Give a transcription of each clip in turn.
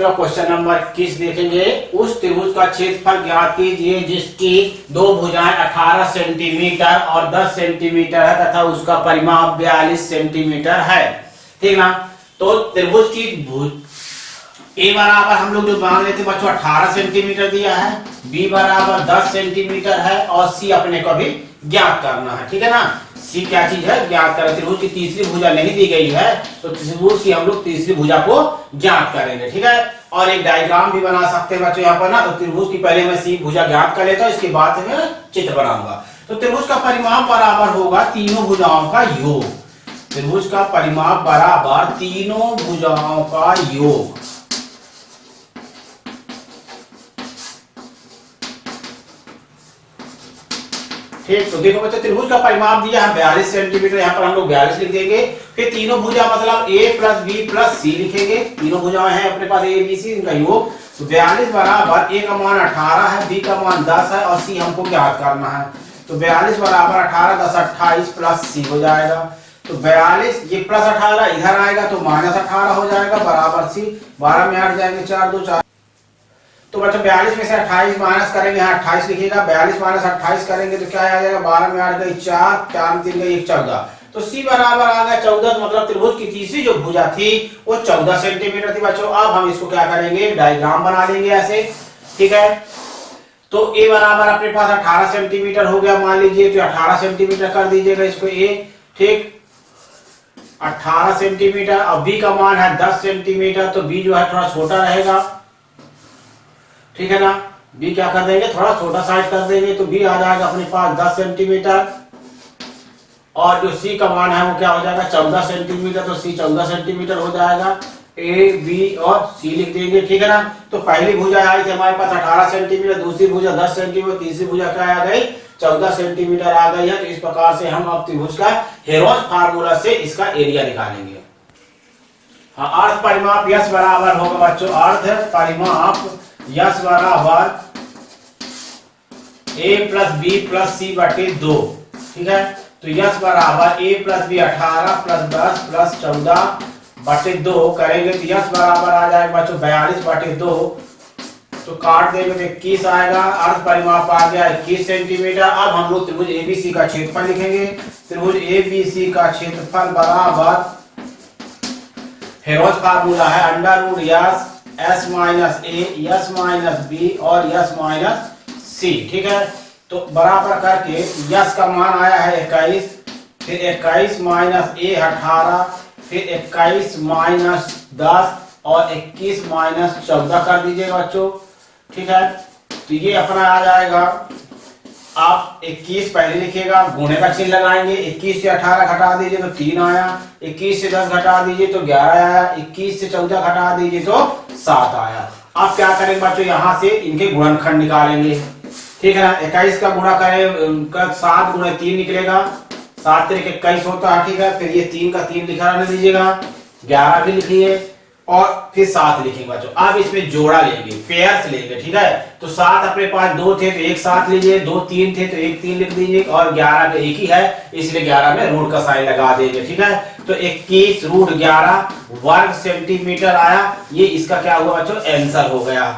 बच्चों question number 21 देखेंगे। उस त्रिभुज का क्षेत्रफल ज्ञात कीजिए जिसकी दो भुजाएं 18 सेंटीमीटर और 10 सेंटीमीटर है तथा उसका परिमाप 42 सेंटीमीटर है। ठीक ना। तो त्रिभुज की भुज ए बराबर हम लोग जो मान लेते बच्चों 18 सेंटीमीटर दिया है, बी बराबर 10 सेंटीमीटर है और सी अपने को भी ज्ञात करना है। ठीक है ना। सी क्या चीज है, ज्ञात करें। त्रिभुज की तीसरी भुजा नहीं दी गई है तो त्रिभुज की हम लोग तीसरी भुजा को ज्ञात करेंगे। ठीक है। और एक डायग्राम भी बना सकते हैं बच्चों यहाँ पर ना। तो त्रिभुज की पहले मैं सी भुजा ज्ञात कर लेता हूँ, इसके बाद मैं चित्र बनाऊंगा। तो त्रिभुज का परिमाप बराबर होगा तीनों भुजाओं का योग। त्रिभुज का परिमाप बराबर तीनों भुजाओं का योग। ठीक। तो देखो बच्चों त्रिभुज का परिमाप दिया है 42 सेंटीमीटर, यहाँ पर हम लोग 42 लिख देंगे। फिर तीनों भुजा मतलब a प्लस बी प्लस सी लिखेंगे। तीनों भुजाएं हैं अपने पास a b c, इनका योग। तो 42 बराबर a का मान 18 है, b का मान 10 है और c हमको ज्ञात करना है। तो 42 बराबर 18 10 28 प्लस c हो जाएगा। तो 42 ये प्लस 18 इधर आएगा तो माइनस 18 हो जाएगा बराबर c। 12 में 8 जाएंगे 4 2 4। तो बच्चों 42 में से 28 माइनस करेंगे, यहाँ 28 लिखिएगा। 42 माइनस 28 करेंगे तो क्या आ जाएगा, 12 में 8 गई 4, 4 में 3 गई 1 14। तो C बराबर आ गया 14। मतलब त्रिभुज की तीसरी जो भुजा थी वो 14 सेंटीमीटर थी बच्चों। अब हम इसको क्या करेंगे, डायग्राम बना लेंगे ऐसे। ठीक है। तो A बराबर अपने पास 18 सेंटीमीटर हो गया मान लीजिए, तो 18 सेंटीमीटर कर दीजिएगा इसको A। ठीक। 18 सेंटीमीटर। अब B का मान है 10 सेंटीमीटर, तो B जो है थोड़ा छोटा रहेगा। ठीक है ना। बी क्या कर देंगे, थोड़ा छोटा साइज कर देंगे, तो बी आ जाएगा अपने पास 10 सेंटीमीटर। और जो सी का मान है वो क्या हो जाएगा 14 सेंटीमीटर, तो सी 14 सेंटीमीटर हो जाएगा। ए बी और सी लिख देंगे। ठीक है ना। तो पहली भुजा आई थी हमारे पास 18 सेंटीमीटर, दूसरी भुजा 10 सेंटीमीटर, तीसरी भुजा क्या आ गई 14 सेंटीमीटर आ गई है। तो इस प्रकार से हम अब त्रिभुज का हेरोल्ड फार्मूला से इसका एरिया निकालेंगे। हाँ, अर्ध परिमाप यस बराबर होगा बच्चों, अर्ध परिमाप यस बराबर a plus b plus c बटे 2। ठीक है। तो यस बराबर a plus b 18 plus 10 plus 14 बटे 2 करेंगे तो यस बराबर आ जाएगा बच्चों 42 बटे 2। तो काट देंगे तो 21 आएगा। अर्ध परिमाप आ गया 21 सेंटीमीटर। अब हम लोग त्रिभुज एबीसी का क्षेत्रफल लिखेंगे। त्रिभुज एबीसी का क्षेत्रफल बराबर हेरोल्ड फार्मूला है under root S S minus A S minus B और यस माइनस सी। ठीक है। तो बराबर करके यस का मान आया है 21, फिर 21 माइनस ए 18, फिर 21 माइनस 10 और 21 माइनस 14 कर दीजिएगा बच्चों। ठीक है। तो ये अपना आ जाएगा, आप 21 पहले लिखिएगा, गुणे का चिन्ह लगाएंगे। 21 से 18 घटा दीजिए तो 3 आया, 21 से 10 घटा दीजिए तो 11 आया, 21 से 14 घटा दीजिए तो 7 आया। अब क्या करेंगे बच्चों, यहाँ से इनके गुणनखंड निकालेंगे। ठीक है ना। 21 का गुणा करें 7 गुणे 3 निकलेगा, 7 3 21 होता है। ठीक है। फिर ये 3 का 3 लिखा रहने दीजिएगा, 11 भी लिखिए और फिर 7 लिखेंगे बच्चों। अब इसमें जोड़ा लेंगे, पेयर्स लेंगे। ठीक है। तो 7 अपने पास 2 थे तो एक 7 लीजिए, 2 3 थे तो एक 3 लिख दीजिए और 11 में एक ही है इसलिए 11 में रूट का साइन लगा देंगे। ठीक है। तो 21 रूट 11 वर्ग सेंटीमीटर आया। ये इसका क्या हुआ बच्चों, आंसर हो गया।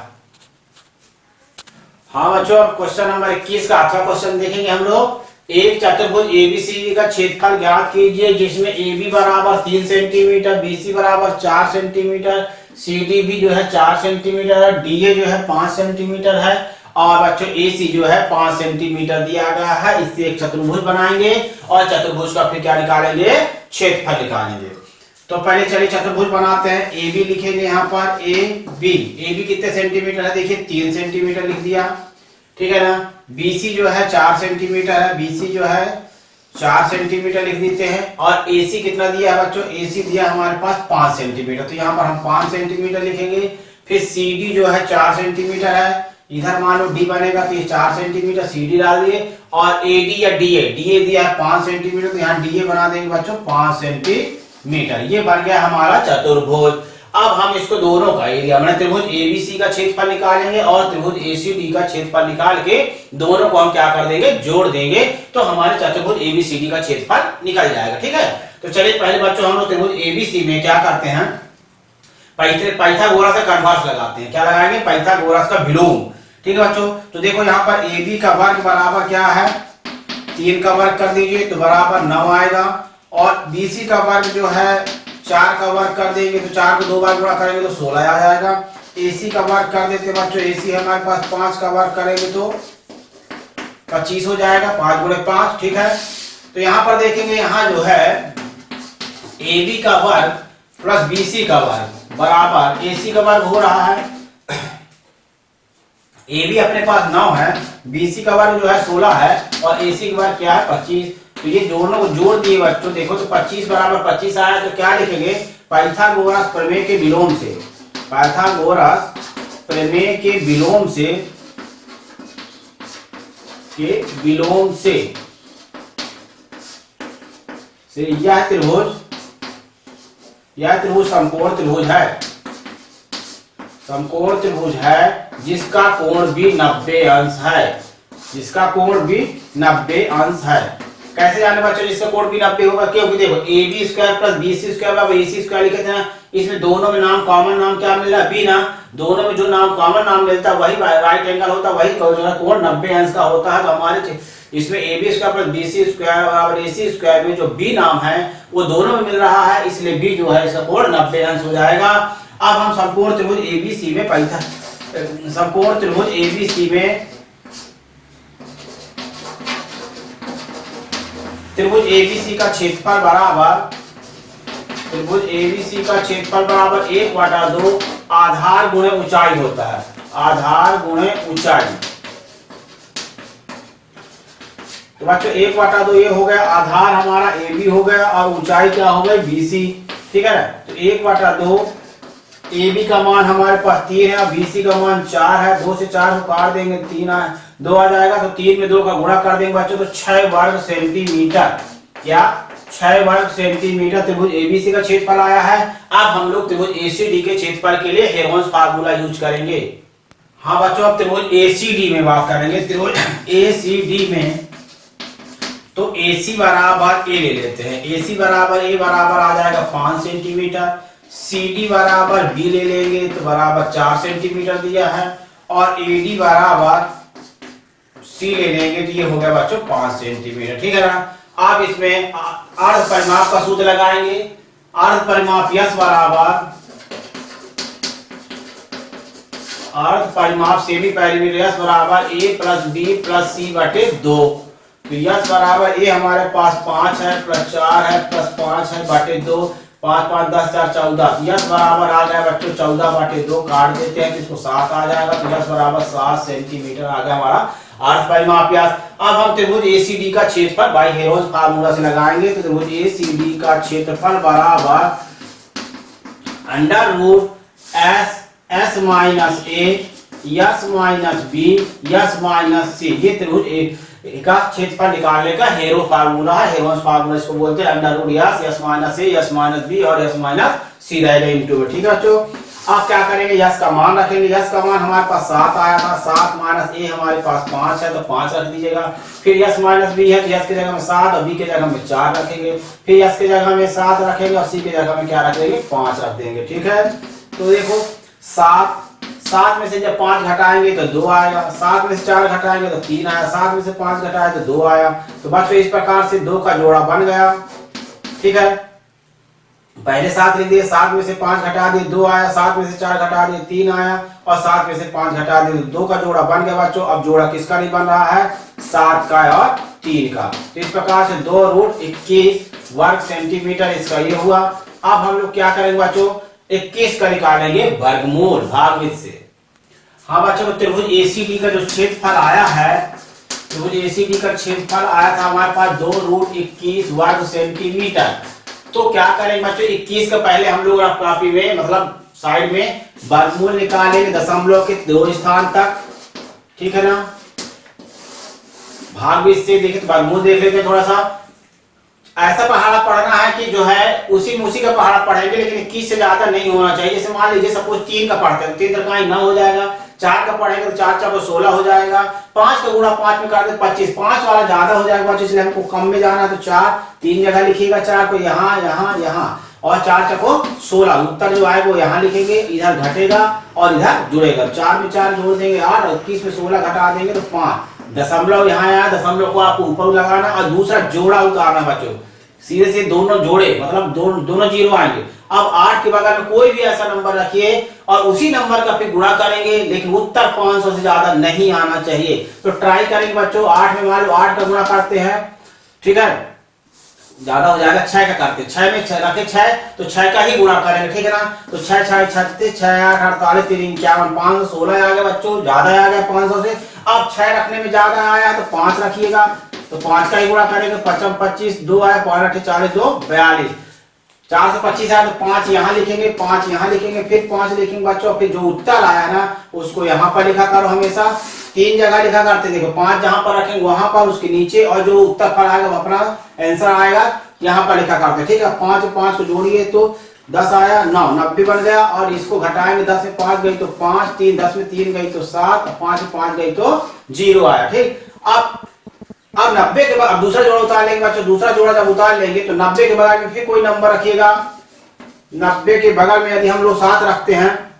हाँ बच्चों, अब क्वेश्चन नंबर 21 का अगला क्वेश्चन देखेंगे हम लोग। एक चतुर्भुज एबीसी का क्षेत्रफल ज्ञात कीजिए जिसमें AB बराबर 3 सेंटीमीटर, BC बराबर 4 सेंटीमीटर, CD भी जो है 4 सेंटीमीटर है, DA जो है 5 सेंटीमीटर है और बच्चों AC जो है 5 सेंटीमीटर दिया गया है। इससे एक चतुर्भुज बनाएंगे और चतुर्भुज का फिर क्या निकालेंगे, क्षेत्रफल निकालेंगे। तो पहले चलिए चतुर्भुज बनाते हैं। AB लिखेंगे यहाँ पर AB कितने सेंटीमीटर है, देखिए 3 सेंटीमीटर लिख दिया। ठीक है ना। BC जो है 4 सेंटीमीटर है, BC जो है 4 सेंटीमीटर लिख देते हैं। और AC कितना दिया है बच्चों, AC दिया हमारे पास 5 सेंटीमीटर, तो यहाँ पर हम 5 सेंटीमीटर लिखेंगे। फिर CD जो है 4 सेंटीमीटर है, इधर मान लो D बनेगा तो ये 4 सेंटीमीटर CD डाल दिए। और AD या DA दिया है 5 सेंटीमीटर, तो यहाँ DA बना देंगे बच्चों 5 सेंटीमीटर। ये बन गया हमारा चतुर्भुज। अब हम इसको दोनों का एरिया मैंने त्रिभुज एबीसी का क्षेत्रफल निकालेंगे और त्रिभुज एसीडी का क्षेत्रफल निकाल के दोनों को हम क्या कर देंगे, जोड़ देंगे, तो हमारे चतुर्भुज एबीसीडी का क्षेत्रफल निकल जाएगा। ठीक है। तो चलिए पहले बच्चों हम लोग त्रिभुज एबीसी में क्या करते हैं, पाइथागोरस का कन्वर्स लगाते हैं। क्या लगाएंगे? पाइथागोरस का विलोम। ठीक है बच्चों, तो देखो यहाँ पर ए बी का वर्ग बराबर क्या है, 3 का वर्ग कर दीजिए तो बराबर 9 आएगा, और बी सी का वर्ग जो है 4 का वर्ग कर देंगे तो 4 को 2 बार गुणा करेंगे तो 16 आ जाएगा। AC का वर्ग कर देते हैं बच्चों, AC है हमारे पास, 5 का वर्ग करेंगे तो 25 हो जाएगा, 5 गुणे 5। ठीक है, तो यहाँ पर देखेंगे, यहाँ जो है AB का वर्ग प्लस BC का वर्ग बराबर AC का वर्ग हो रहा है। AB अपने पास 9 है, BC का वर्ग जो है 16 है, और AC का वर्ग क्या है 25। तो ये दोनों को जोड़ दिए बच्चों, देखो तो 25 बराबर 25 आया, तो क्या लिखेंगे? पाइथागोरस प्रमेय के विलोम से, पाइथागोरस प्रमेय के विलोम से, यह त्रिभुज समकोण त्रिभुज है, समकोण त्रिभुज है जिसका कोण भी 90 अंश है, जिसका कोण भी 90 अंश है। कैसे जाने बच्चों जिसका कोण भी 90 होगा? क्योंकि देखो AB square plus BC square बराबर AC स्क्वायर लिखे थे ना, इसमें दोनों में नाम कॉमन नाम क्या मिल रहा है? बी ना, दोनों में जो नाम कॉमन नाम मिलता है वही राइट एंगल होता है, वही कोण 90 अंश का होता है। तो हमारे इसमें AB square plus BC square बराबर AC स्क्वायर में जो B नाम है वो दोनों में मिल रहा है, इसलिए B जो है इसका कोण 90 अंश हो जाएगा। अब हम समकोण त्रिभुज ABC में समकोण त्रिभुज ABC में त्रिभुज ABC का क्षेत्रफल बराबर, त्रिभुज ABC का क्षेत्रफल बराबर 1/2 आधार गुणे ऊंचाई होता है, आधार गुणे ऊंचाई। तो बच्चों 1/2 ये हो गया, आधार हमारा AB हो गया और ऊंचाई क्या हो गई? BC। ठीक है ना, तो 1/2 AB का मान हमारे पास 3 है, BC का मान 4 है, 2 से 4 को काट देंगे 2 आ जाएगा, तो 3 में 2 का गुणा कर देंगे बच्चों तो 6 वर्ग सेंटीमीटर, क्या 6 वर्ग सेंटीमीटर त्रिभुज ABC का क्षेत्रफल आया है। अब हम लोग त्रिभुज ACD के क्षेत्रफल के लिए हेरोन्स फार्मूला यूज करेंगे। हाँ बच्चों, अब त्रिभुज ACD में बात करेंगे। त्रिभुज ACD में तो AC बराबर A ले लेते हैं, AC बराबर A बराबर आ जाएगा 5 सेंटीमीटर, CD बराबर B ले लेंगे तो बराबर 4 सेंटीमीटर दिया है, और AD बराबर C ले लेंगे तो ये हो गया बच्चों 5 सेंटीमीटर। ठीक है ना, आप इसमें अर्ध परिमाप का सूत्र लगाएंगे। अर्ध परिमाप यस बराबर, अर्ध परिमाप सेमी पेरीमीटर यस बराबर A plus B plus C बटे 2। तो यस बराबर A हमारे पास 5 है प्लस 4 है प्लस 5 है बटे 2, 5 5 10 4 14। यस बराबर आ गया बच्चों 14 बटे 2, काट देते हैं तो इसको 7 आ जाएगा, तो यस बराबर 7 सेंटीमीटर आ गया हमारा अर्ध परिमाप यस। अब हम त्रिभुज ACD का क्षेत्रफल बाई हेरोन्स फार्मूला से लगाएंगे। तो त्रिभुज ACD का क्षेत्रफल बराबर under root S minus A s minus B s minus C। ये त्रिभुज का क्षेत्रफल निकालने का हेरो फार्मूला है, हेरोन्स फार्मूला इसको बोलते हैं। Under root s minus A s minus B और यस माइनस C रहेगा इनटू में। ठीक है बच्चों, अब क्या करेंगे? यस का मान रखेंगे। यस का मान हमारे पास 7 आया था, 7 माइनस A हमारे पास 5 है तो 5 रख दीजिएगा। फिर यस माइनस B है तो यस की जगह में 7 और B की जगह में 4 रखेंगे, फिर यस की जगह में 7 रखेंगे और C की जगह में क्या रख देंगे? 5 रख देंगे। ठीक है, तो देखो 7 में से जब 5 घटाएंगे तो 2 आएगा, 7 में से 4 घटाएंगे तो 3 आया, 7 में से 5 घटाए तो 2 आया। तो बच्चों इस प्रकार से 2 का जोड़ा बन गया। ठीक है, पहले 7 लिख दिए, 7 में से 5 घटा दिए 2 आया, 7 में से 4 घटा दिए 3 आया, और 7 में से 5 घटा दिए तो 2 का जोड़ा बन गया बच्चों। अब जोड़ा किसका नहीं बन रहा है? 7 का और 3 का। तो इस प्रकार से 2 रूट 21 वर्ग सेंटीमीटर इसका ये हुआ। अब हम लोग क्या करेंगे बच्चों? 21 का निकालेंगे वर्गमूल भागवित से। हाँ बच्चों, त्रिभुज ACD का जो क्षेत्रफल आया है, त्रिभुज ACD का क्षेत्रफल आया था हमारे पास 2 रूट 21 वर्ग सेंटीमीटर। तो क्या करेंगे बच्चों? 21 का पहले हम लोग कॉपी में मतलब साइड में वर्गमूल निकालेंगे दशमलव के 2 स्थान तक। ठीक है ना, भागवित से देखें तो वर्गमूल देख लेते हैं। थोड़ा सा ऐसा पहाड़ा पढ़ना है कि जो है उसी का पहाड़ा पढ़ेंगे, लेकिन 21 से ज्यादा नहीं होना चाहिए। जैसे मान लीजिए सपोज 3 का पढ़ते हैं, 3 3 9 हो जाएगा, 4 का पढ़ेंगे तो 4 4 16 हो जाएगा, 5 का गुणा 5 में कर दे 25, 5 वाला ज्यादा हो जाएगा बच्चों, इसलिए हमको कम में जाना है तो 4 3 जगह लिखिएगा, 4 को यहाँ यहाँ यहाँ और 4 चको 16। उत्तर जो आएगा वो यहाँ लिखेंगे, इधर घटेगा और इधर जुड़ेगा। 4 में 4 जोड़ देंगे 8 और 21 में 16 घटा देंगे तो 5। दशमलव यहाँ आया, दशमलव को आपको ऊपर लगाना और दूसरा जोड़ा उतारना बच्चों। सीधे से दोनों जोड़े मतलब दोनों जीरो आएंगे। अब 8 के बगल में कोई भी ऐसा नंबर रखिए और उसी नंबर का फिर गुणा करेंगे, लेकिन उत्तर 500 से ज्यादा नहीं आना चाहिए। तो ट्राई करेंगे बच्चों। 8 में मान लो 8 का गुणा करते हैं, ठीक है, ज्यादा हो जाएगा 6 का करते। 6 में 6 रखे 6 तो 6 का ही गुणा करेंगे, ठीक है ना। तो 6 6 36 6 8 48 3 51 516 आ गया बच्चों, ज्यादा आ गया 500 से। अब 6 रखने में ज्यादा आया तो 5 रखिएगा, तो 5 का ही गुणा करेंगे। 5 25 2 आया, 5 8 40 2 42। 4 से 25 आया तो 5 यहाँ लिखेंगे, 5 यहाँ लिखेंगे, फिर 5 लिखेंगे बच्चों। फिर जो उत्तर आया ना उसको यहाँ पर लिखा करो हमेशा। 3 जगह लिखा करते, देखो 5 जहां पर रखेंगे वहां पर उसके नीचे, और जो उत्तर पर आएगा वो अपना आंसर आएगा यहाँ पर लिखा करते, ठीक है। 5 5 को जोड़िए तो 10 आया, 9 90 बन गया। और इसको घटाएंगे, 10 में 5 गई तो 5, 3 10 में 3 गई तो 7, 5 में 5 गई तो 0 आया, ठीक। अब 90 के बाद अब दूसरा जोड़ा उतार लेंगे बच्चों। दूसरा जोड़ा जब उतार लेंगे तो 90 के बगल में फिर कोई नंबर रखिएगा। 90 के बगल में यदि हम लोग 7 रखते हैं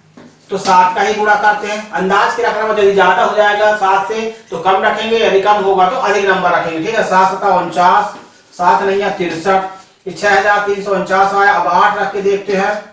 तो 7 का ही गुणा करते हैं। अंदाज के रखना, यदि ज्यादा हो जाएगा 7 से तो कम रखेंगे, यदि कम होगा तो अधिक नंबर रखेंगे, ठीक है। 7 7 49, 7 नहीं है 63, 6349 आया। अब 8 रख के देखते हैं।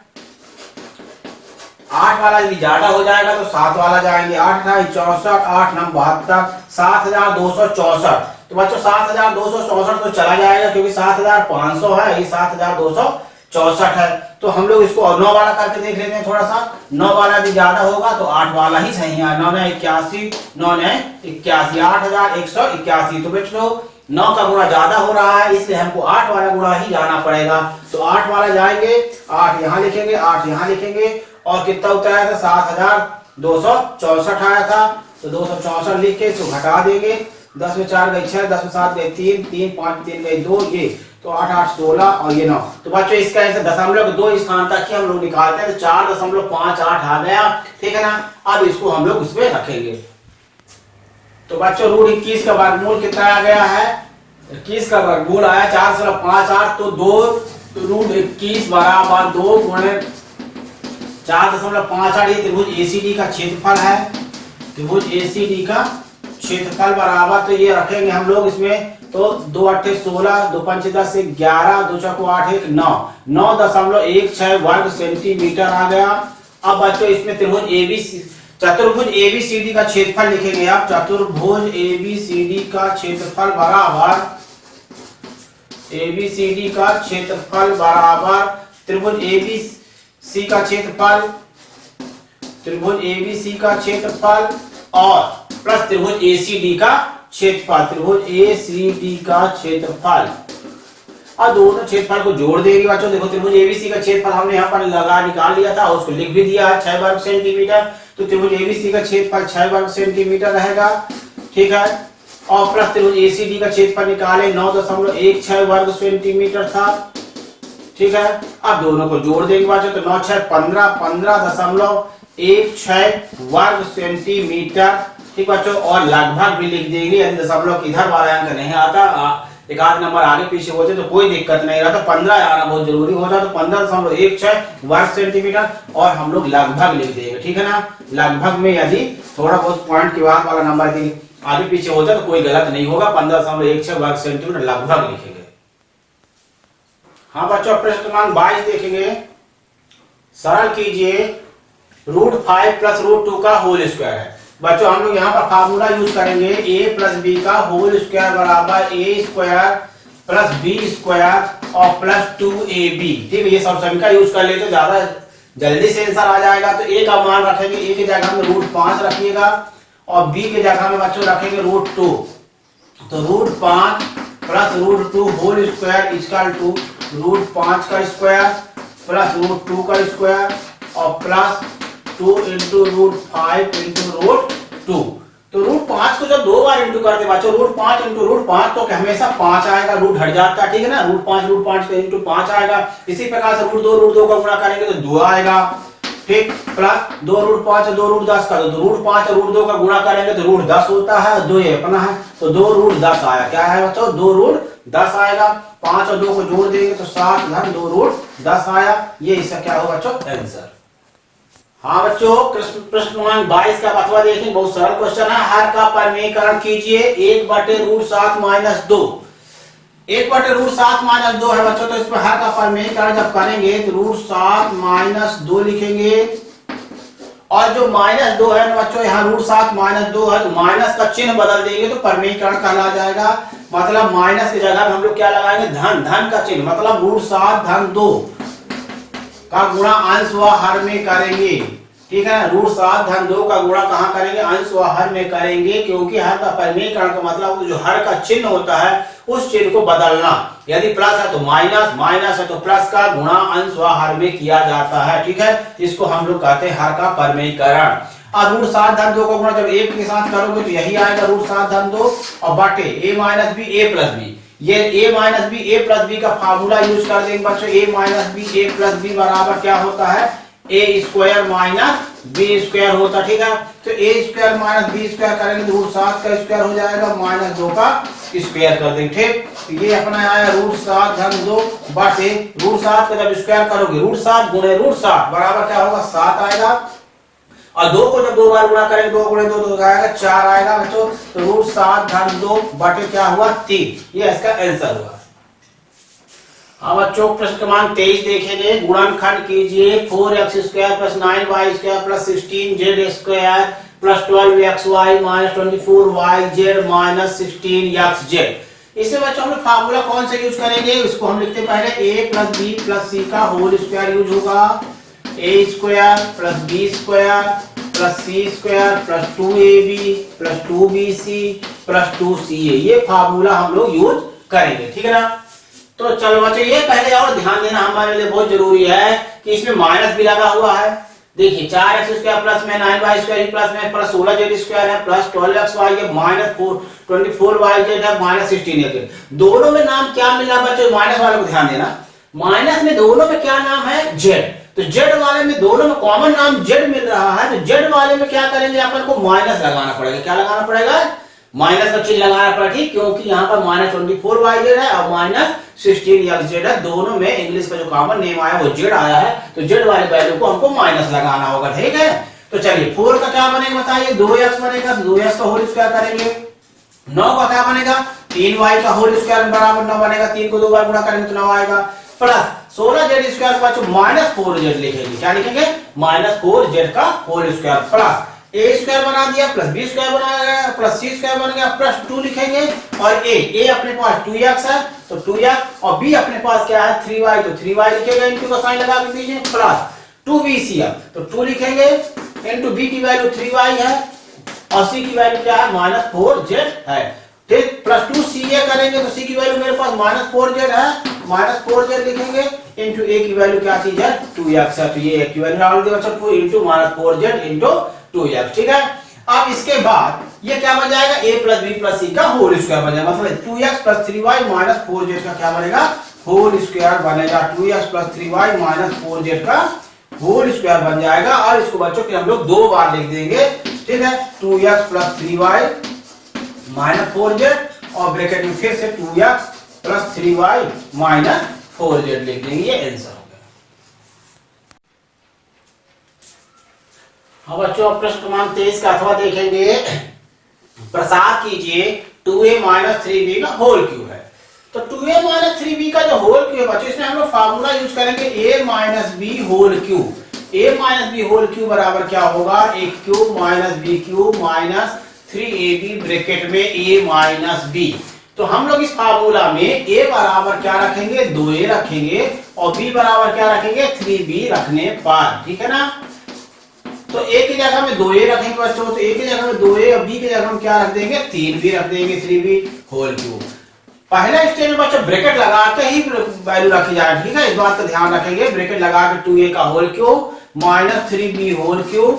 8 वाला यदि ज्यादा हो जाएगा तो 7 वाला जाएंगे। 8 था 64, 8 9 72, 7264। तो बच्चों 7264 तो चला जाएगा क्योंकि 7500 है, ये 7264 है। तो हम लोग इसको 9 वाला करके देख लेते हैं थोड़ा सा। 9 वाला यदि ज्यादा होगा तो 8 वाला ही सही है। 9 ने 81, 9 ने 81, 8181। तो बच्चों 9 का गुणा ज्यादा हो रहा है, इसलिए हमको 8 वाला गुणा ही जाना पड़ेगा। तो 8 वाला जाएंगे, 8 यहाँ लिखेंगे, 8 यहाँ लिखेंगे। और कितना उत्तर आया था? 7264 आया था। तो 264 लिख के इसको घटा देंगे। 10 में 4 गई 6, 10 में 7 गई 3, 3 5 में 3 गई 2, ये तो 8 8 16 और ये 9। तो बच्चों इसका ऐसे दशमलव के 2 स्थान तक ही हम लोग निकालते हैं, तो 4.58 आ गया, ठीक है ना। अब इसको हम लोग इसमें रखेंगे। तो बच्चों रूट 21 का वर्गमूल कितना आ गया है? 21 का वर्गमूल आया 4.58। तो 2 रूट 21 बराबर 2 गुणे 4.58। ये त्रिभुज एसीडी का क्षेत्रफल है। त्रिभुज एसीडी का क्षेत्रफल बराबर, तो ये रखेंगे हम लोग इसमें। तो 2 8 16, 2 5 10 11, 2 4 8 1 9, 9.16 वर्ग सेंटीमीटर आ गया। अब बच्चों इसमें त्रिभुज एबीसी चतुर्भुज एबीसीडी का क्षेत्रफल लिखेंगे आप। चतुर्भुज एबीसीडी का क्षेत्रफल बराबर, एबीसीडी का क्षेत्रफल बराबर त्रिभुज एबीसी का क्षेत्रफल, त्रिभुज एबीसी का क्षेत्रफल और प्लस त्रिभुज एसीडी का क्षेत्रफल, त्रिभुज एसीडी का क्षेत्रफल। और दोनों क्षेत्रफल को जोड़ देंगे बच्चों। देखो त्रिभुज एबीसी का क्षेत्रफल हमने यहाँ पर लगा निकाल लिया था, उसको लिख भी दिया है 6 वर्ग सेंटीमीटर। तो त्रिभुज एबीसी का क्षेत्रफल 6 वर्ग सेंटीमीटर रहेगा, ठीक है। और प्लस त्रिभुज एसीडी का क्षेत्रफल निकाले 9.16 वर्ग सेंटीमीटर था, ठीक है। अब दोनों को जोड़ देंगे बच्चों। तो 9 6 15, 15.16 वर्ग सेंटीमीटर, ठीक बच्चों। और लगभग भी लिख देंगे, यदि दशमलव इधर वाला अंक नहीं आता, एक आध नंबर आगे पीछे होते तो कोई दिक्कत नहीं रहा। तो 15 आना बहुत जरूरी होता। तो 15.16 वर्ग सेंटीमीटर और हम लोग लगभग लिख देंगे, ठीक है ना। लगभग में यदि थोड़ा बहुत पॉइंट के बाद वाला नंबर आगे पीछे होता तो कोई गलत नहीं होगा। 15.16 वर्ग सेंटीमीटर लगभग लिखेंगे। हाँ बच्चों प्रश्न क्रमांक 22 देखेंगे। सरल कीजिए √5 प्लस √2 का होल स्क्वायर है। बच्चों हम लोग यहाँ पर फार्मूला यूज करेंगे, a प्लस बी का होल स्क्वायर बराबर a square plus b square और प्लस 2ab, ठीक है। ये सब सभी का यूज कर लेते तो ज्यादा जल्दी से आंसर आ जाएगा। तो a का मान रखेंगे, a की जगह में √5 रखिएगा और b की जगह में बच्चों रखेंगे √2। तो √5 plus √2 whole square equal to √5 का स्क्वायर प्लस √2 का स्क्वायर और प्लस 2 इंटू √5 इंटू √2। तो √5 को जब 2 बार इंटू करते बच्चों, √5 इंटू √5 तो हमेशा 5 आएगा, रूट हट जाता है, ठीक है ना। √5 का इंटू 5 आएगा। इसी प्रकार से √2 का गुणा करेंगे तो 2 आएगा, ठीक। प्लस 2 √5 2 √10 का, तो √5 और √2 का गुणा करेंगे तो √10 होता है, 2 ये अपना है। तो 2 √10 आया। क्या है बच्चों? 2 10 आएगा। 5 और 2 को जोड़ देंगे तो 7 धन 2 रूट 10 आया। ये इसका क्या होगा बच्चों? आंसर। हाँ बच्चों, प्रश्न क्रमांक 22 का अथवा देखें, बहुत सरल क्वेश्चन है। हर का परिमेयकरण कीजिए 1/√7 - 2। 1/√7 - 2 है बच्चों, तो इसमें हर का परिमेयकरण जब करेंगे तो √7 - 2 लिखेंगे। और जो -2 है ना बच्चों, यहाँ √7 - 2 है, तो माइनस का चिन्ह बदल देंगे तो परिमेयकरण कहला जाएगा। मतलब माइनस की जगह में हम लोग क्या लगाएंगे? धन। धन का चिन्ह मतलब √7 धन 2 का गुणा अंश व हर में करेंगे। ठीक है, √7 धन 2 का गुणा कहाँ करेंगे? अंश व हर में करेंगे, क्योंकि हर का परिमेयकरण का मतलब जो हर का चिन्ह होता है उस चिन्ह को बदलना। यदि प्लस है तो माइनस, माइनस है तो प्लस का गुणा अंश व हर में किया जाता है। ठीक है, इसको हम लोग कहते हैं हर का परिमेयकरण। अब √7 धन 2 का गुणा जब एक के साथ करोगे तो यही आएगा √7 धन 2 और बटे a - b a + b। ये a - b a + b का फार्मूला यूज कर देंगे बच्चों। a - b a + b बराबर क्या होता है? a² - b² होता। ठीक है, तो a² - b² करेंगे तो √7 का स्क्वायर हो जाएगा, -2 का स्क्वायर कर देंगे। ठीक, तो ये अपना आया √7 धन 2 बटे √7 का जब स्क्वायर करोगे √7 गुणे √7 बराबर क्या होगा? 7 आएगा। और 2 को जब 2 बार गुणा करेंगे 2 गुणे 2 तो आएगा 4 आएगा बच्चों। तो √7 धन 2 बटे क्या हुआ? 3। ये इसका आंसर हुआ। हाँ बच्चों, प्रश्न क्रमांक 23 देखेंगे। गुणनखंड कीजिए 4x² + 9y² + 16z² + 12xy - 24yz - 16xz। इसमें बच्चों हम लोग फार्मूला कौन सा यूज करेंगे? इसको हम लिखते पहले a + b + c का होल स्क्वायर यूज होगा। a² + b² + c² + 2ab + 2bc + 2ca। ये फार्मूला हम लोग यूज करेंगे। ठीक है ना? तो चलो बच्चों, ये पहले और ध्यान देना हमारे लिए बहुत जरूरी है कि इसमें माइनस भी लगा हुआ है। देखिए 4x² प्लस में 9y² प्लस में प्लस 16z² है प्लस 12xy है माइनस 24yz है माइनस 16x। दोनों में नाम क्या मिला बच्चों? माइनस वाले को ध्यान देना। माइनस में दोनों में क्या नाम है? z। तो z वाले में दोनों में कॉमन नाम z मिल रहा है, तो z वाले में क्या करेंगे? अपन को माइनस लगाना पड़ेगा। क्या लगाना पड़ेगा? माइनस का चिन्ह लगाना पड़ेगा। ठीक, क्योंकि यहाँ पर -24yz है और -16xz है। दोनों में इंग्लिश का जो कॉमन नेम आया वो z आया है, तो z वाले वैल्यू को हमको माइनस लगाना होगा। ठीक है, तो चलिए 4 का क्या बनेगा बताइए? 2x बनेगा, तो 2x का होल स्क्वायर करेंगे। 9 का क्या बनेगा? 3y का होल स्क्वायर बराबर 9 बनेगा। 3 को 2 बार गुणा करेंगे तो 9 आएगा। प्लस 16z² बच्चों -4z लिखेंगे। क्या लिखेंगे? -4z का होल स्क्वायर प्लस a² बना दिया प्लस b² बना गया प्लस c² बन गया प्लस 2 लिखेंगे। और a अपने पास 2x है तो 2x और b अपने पास क्या है? 3y, तो 3y लिखेगा, इनटू का साइन लगा के दीजिए प्लस 2bc तो 2 लिखेंगे इनटू b की वैल्यू 3y है और c की वैल्यू क्या है? -4z है। ठीक, प्लस 2ca करेंगे तो c की वैल्यू मेरे पास -4z है, -4z लिखेंगे इनटू a की वैल्यू क्या चीज है? 2x है। तो ये की वैल्यू डाल दिया बच्चों 2 इनटू -4z इनटू 2x। ठीक है, अब इसके बाद ये क्या बन जाएगा? a + b + c का होल स्क्वायर बन जाएगा। मतलब 2x + 3y - 4z का क्या बनेगा? होल स्क्वायर बनेगा। 2x + 3y - 4z का होल स्क्वायर बन जाएगा। और इसको बच्चों के हम लोग 2 बार लिख देंगे। ठीक है, 2x + 3y - 4z और ब्रैकेट में फिर से 2x + 3y - 4z लिख देंगे। ये आंसर। हाँ बच्चों, प्रश्न क्रमांक 23 का अथवा देखेंगे। प्रसार कीजिए 2a - 3b का होल क्यूब है। तो 2a - 3b का जो होल क्यूब है बच्चों, इसमें हम लोग फार्मूला यूज करेंगे a - b whole cube. a - b whole cube बराबर क्या होगा? a³ - b³ - 3ab ब्रैकेट में a - b। तो हम लोग इस फार्मूला में a बराबर क्या रखेंगे? 2a रखेंगे और b बराबर क्या रखेंगे? 3b रखने पर। ठीक है ना? तो a की जगह में 2a रखेंगे बच्चों, तो a की जगह में 2a और b की जगह हम क्या रख देंगे? 3b रख देंगे, 3b होल क्यूब। पहला स्टेज में बच्चों ब्रैकेट लगा के ही वैल्यू रखी जाए। ठीक है, इस बात का ध्यान रखेंगे। ब्रैकेट लगा के 2a का whole cube -3b whole cube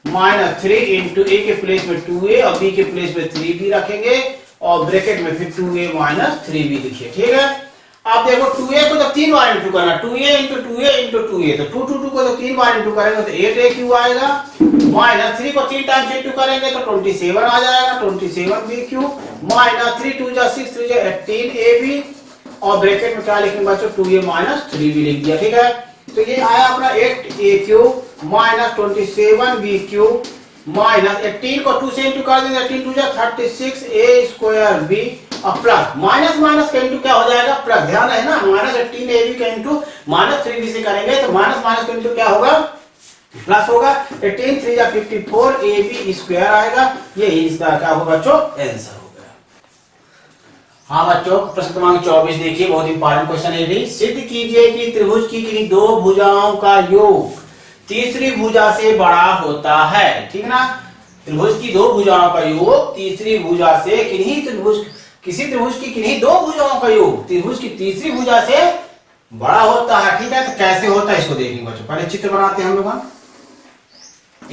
-3 into a के प्लेस में 2a और b के प्लेस में 3b रखेंगे और ब्रैकेट में फिर 2a - 3b लिखिए। ठीक है, आप देखो 2a को जब 3 बार इंटू करना, 2a into 2a into 2a, तो 2 2 2 को जब 3 बार इंटू करेंगे तो 8a आएगा, माइनस 3 को 3 टाइम्स इंटू करेंगे तो 27 आ जाएगा, 27b³ माइनस 3 2 जा 6 3 जा 18ab, और ब्रैकेट में क्या लिखेंगे बच्चों 2a माइनस 3b लिख दिया। ठीक है, तो ये आया अपना 8a³ माइनस 27b³ माइनस 18 को 2 से इंटू कर देंगे, 18 2 जा 36a²b, और प्लस माइनस माइनस का इंटू क्या हो जाएगा प्लस, ध्यान है ना, माइनस 18ab का इंटू माइनस 3b से करेंगे तो माइनस माइनस का इंटू क्या होगा प्लस होगा, 18 3 जा 54ab² आएगा। ये इसका क्या होगा बच्चों आंसर हो गया। हाँ बच्चों, प्रश्न क्रमांक 24 देखिए, बहुत इंपॉर्टेंट क्वेश्चन है ये। सिद्ध कीजिए कि त्रिभुज की किन्हीं दो भुजाओं का योग तीसरी भुजा से बड़ा होता है। ठीक है ना, त्रिभुज की दो भुजाओं का योग तीसरी भुजा से किसी त्रिभुज की किन्हीं दो भुजाओं का योग त्रिभुज की तीसरी भुजा से बड़ा होता है। ठीक है, तो कैसे होता है इसको देखेंगे बच्चों। पहले चित्र बनाते हैं हम लोग,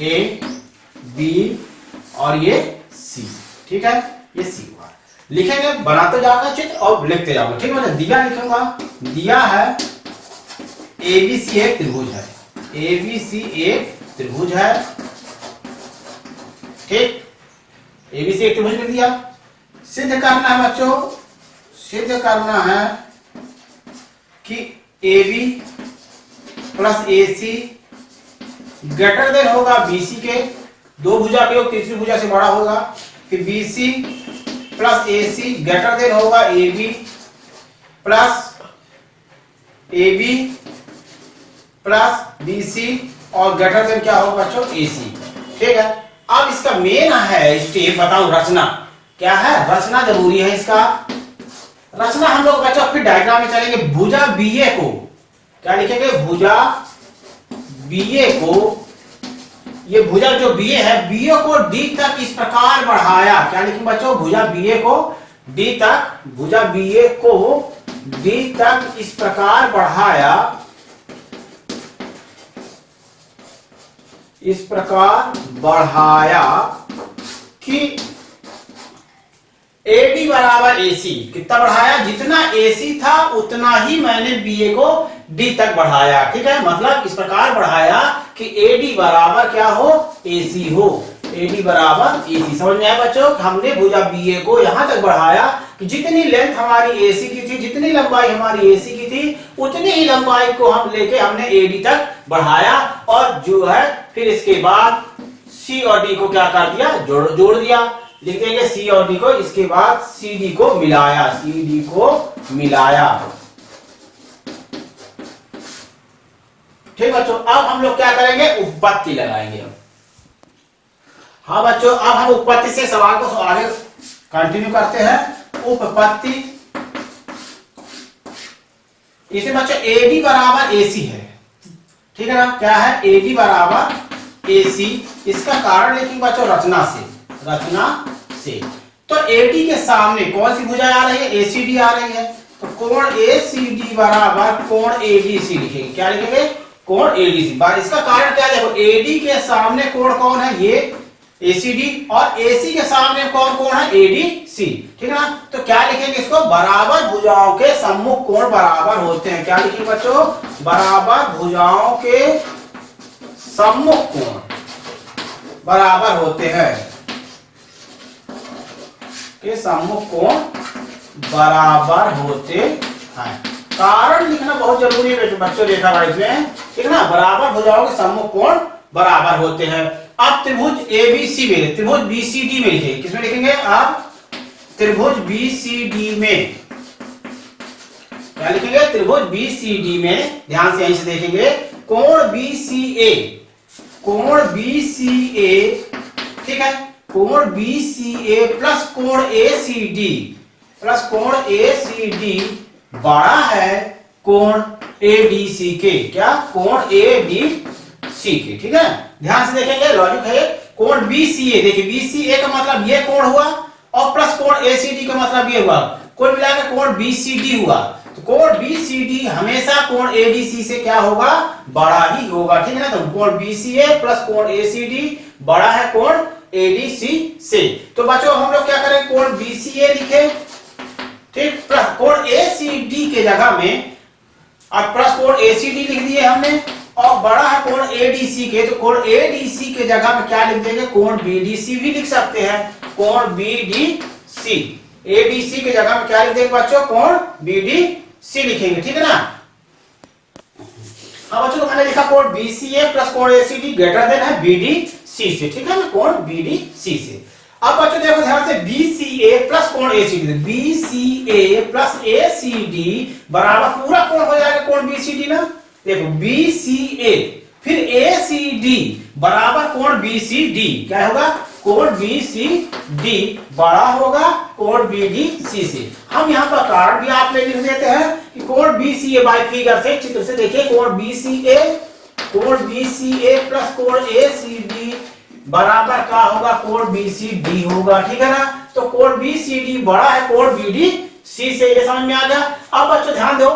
ए बी और ये सी। ठीक है, ये सी हुआ, लिखेंगे, बनाते जाऊंगा चित्र और लिखते जाऊंगा। ठीक है, मतलब दिया लिखूंगा, दिया है एबीसी एक त्रिभुज है, एबीसी एक त्रिभुज है। ठीक, एबीसी एक त्रिभुज लिख दिया। सिद्ध करना है बच्चों, सिद्ध करना है कि AB plus AC greater than होगा BC के, दो भुजा के योग तीसरी भुजा से बड़ा होगा, कि BC plus AC greater than होगा AB प्लस BC और ग्रेटर देन क्या होगा बच्चों AC। ठीक है, अब इसका मेन है स्टेप बताऊं, रचना क्या है, रचना जरूरी है इसका। रचना हम लोग बच्चों फिर डायग्राम में चलेंगे। भुजा BA को क्या लिखेंगे, भुजा BA को, ये भुजा जो BA है, BA को D तक इस प्रकार बढ़ाया, क्या लिखेंगे बच्चों, भुजा BA को D तक, भुजा BA को D तक इस प्रकार बढ़ाया, इस प्रकार बढ़ाया कि AD बराबर AC, कितना बढ़ाया, जितना AC था उतना ही मैंने BA को D तक बढ़ाया। ठीक है, मतलब इस प्रकार बढ़ाया कि AD बराबर क्या हो, AC हो, AD बराबर AC। समझ में आया बच्चों, हमने भुजा BA को यहां तक बढ़ाया कि जितनी लेंथ हमारी AC की थी, जितनी लंबाई हमारी AC की थी, उतनी ही लंबाई को हम लेके हमने AD तक बढ़ाया, और जो है फिर इसके बाद C और D को क्या कर दिया, जोड़ दिया, लिख देंगे C और D को, इसके बाद CD को मिलाया, CD को मिलाया। ठीक बच्चों, अब हम लोग क्या करेंगे, उपपत्ति लगाएंगे। हाँ बच्चों, अब हम उपपत्ति से सवाल को आगे कंटिन्यू करते हैं। उपपत्ति, इसे बच्चों AD बराबर AC है। ठीक है ना, क्या है, AD बराबर AC। इसका कारण लिखेंगे बच्चों रचना से, रचना से। तो AD के सामने कौन सी भुजा आ रही है, ACD आ रही है, तो कोण ACD बराबर कोण ADC लिखेंगे। क्या लिखेंगे, कोण ADC। इसका कारण क्या है, देखो AD के सामने कोण कौन है, ये ACD, और AC के सामने कौन है, ADC। ठीक है ना, तो क्या लिखेंगे इसको, बराबर भुजाओं के सम्मुख कोण बराबर होते हैं। क्या लिखेंगे बच्चों, बराबर भुजाओं के सम्मुख कोण बराबर होते हैं, के सम्मुख कोण बराबर होते हैं। कारण लिखना बहुत जरूरी है बच्चों, रेखा गणित में। ठीक है ना, बराबर भुजाओं के सम्मुख कोण बराबर होते हैं। अब त्रिभुज ABC में, त्रिभुज BCD में लिखेंगे, किसमें लिखेंगे आप, त्रिभुज BCD में। क्या लिखेंगे, त्रिभुज BCD में, ध्यान से यहीं से देखेंगे, कोण BCA, कोण BCA, ठीक है, कोण BCA प्लस कोण ACD, प्लस कोण ACD बड़ा है कोण ADC के। क्या, कोण ADC के। ठीक है, ध्यान से देखेंगे, लॉजिक है। कोण BCA, देखिए BCA का मतलब ये कोण हुआ, और प्लस कोण ACD का मतलब ये हुआ, कुल मिलाकर कोण BCD हुआ। तो कोण BCD हमेशा कोण ADC से क्या होगा, बड़ा ही होगा। ठीक है ना, तो कोण BCA प्लस कोण ACD बड़ा है कोण ADC से। तो बच्चों हम लोग क्या करें, कोण BCA लिखे, ठीक, प्लस कोण ACD के जगह में अब प्लस कोण ACD लिख दिए हमने, और बड़ा है कोण ADC के, तो कोण ADC के जगह में क्या लिख देंगे, कोण BDC भी लिख सकते हैं, कोण BDC। ADC के जगह में क्या लिख देंगे बच्चों, कोण BDC लिखेंगे, ठीक है ना। हाँ बच्चों, तो मैंने लिखा कोण BCA प्लस कोण ACD ग्रेटर देन है BDC से, ठीक है ना, कोण BDC से। अब बच्चों देखो ध्यान से, BCA प्लस कोण ACD, BCA प्लस ACD बराबर पूरा कोण हो जाएगा कोण BCD ना। देखो BCA फिर ACD बराबर कोण BCD, क्या होगा, कोण BCD बड़ा होगा कोण BDC से। हम यहाँ पर कारण भी आप लिख देते हैं कि कोण BCA बाय फिगर से, चित्र से देखिए, कोण BCA प्लस कोण ACD बराबर क्या होगा, कोण BCD होगा, ठीक है ना। तो कोण BCD बड़ा है कोण BDC से, ये समझ में आ गया। अब बच्चों ध्यान दो,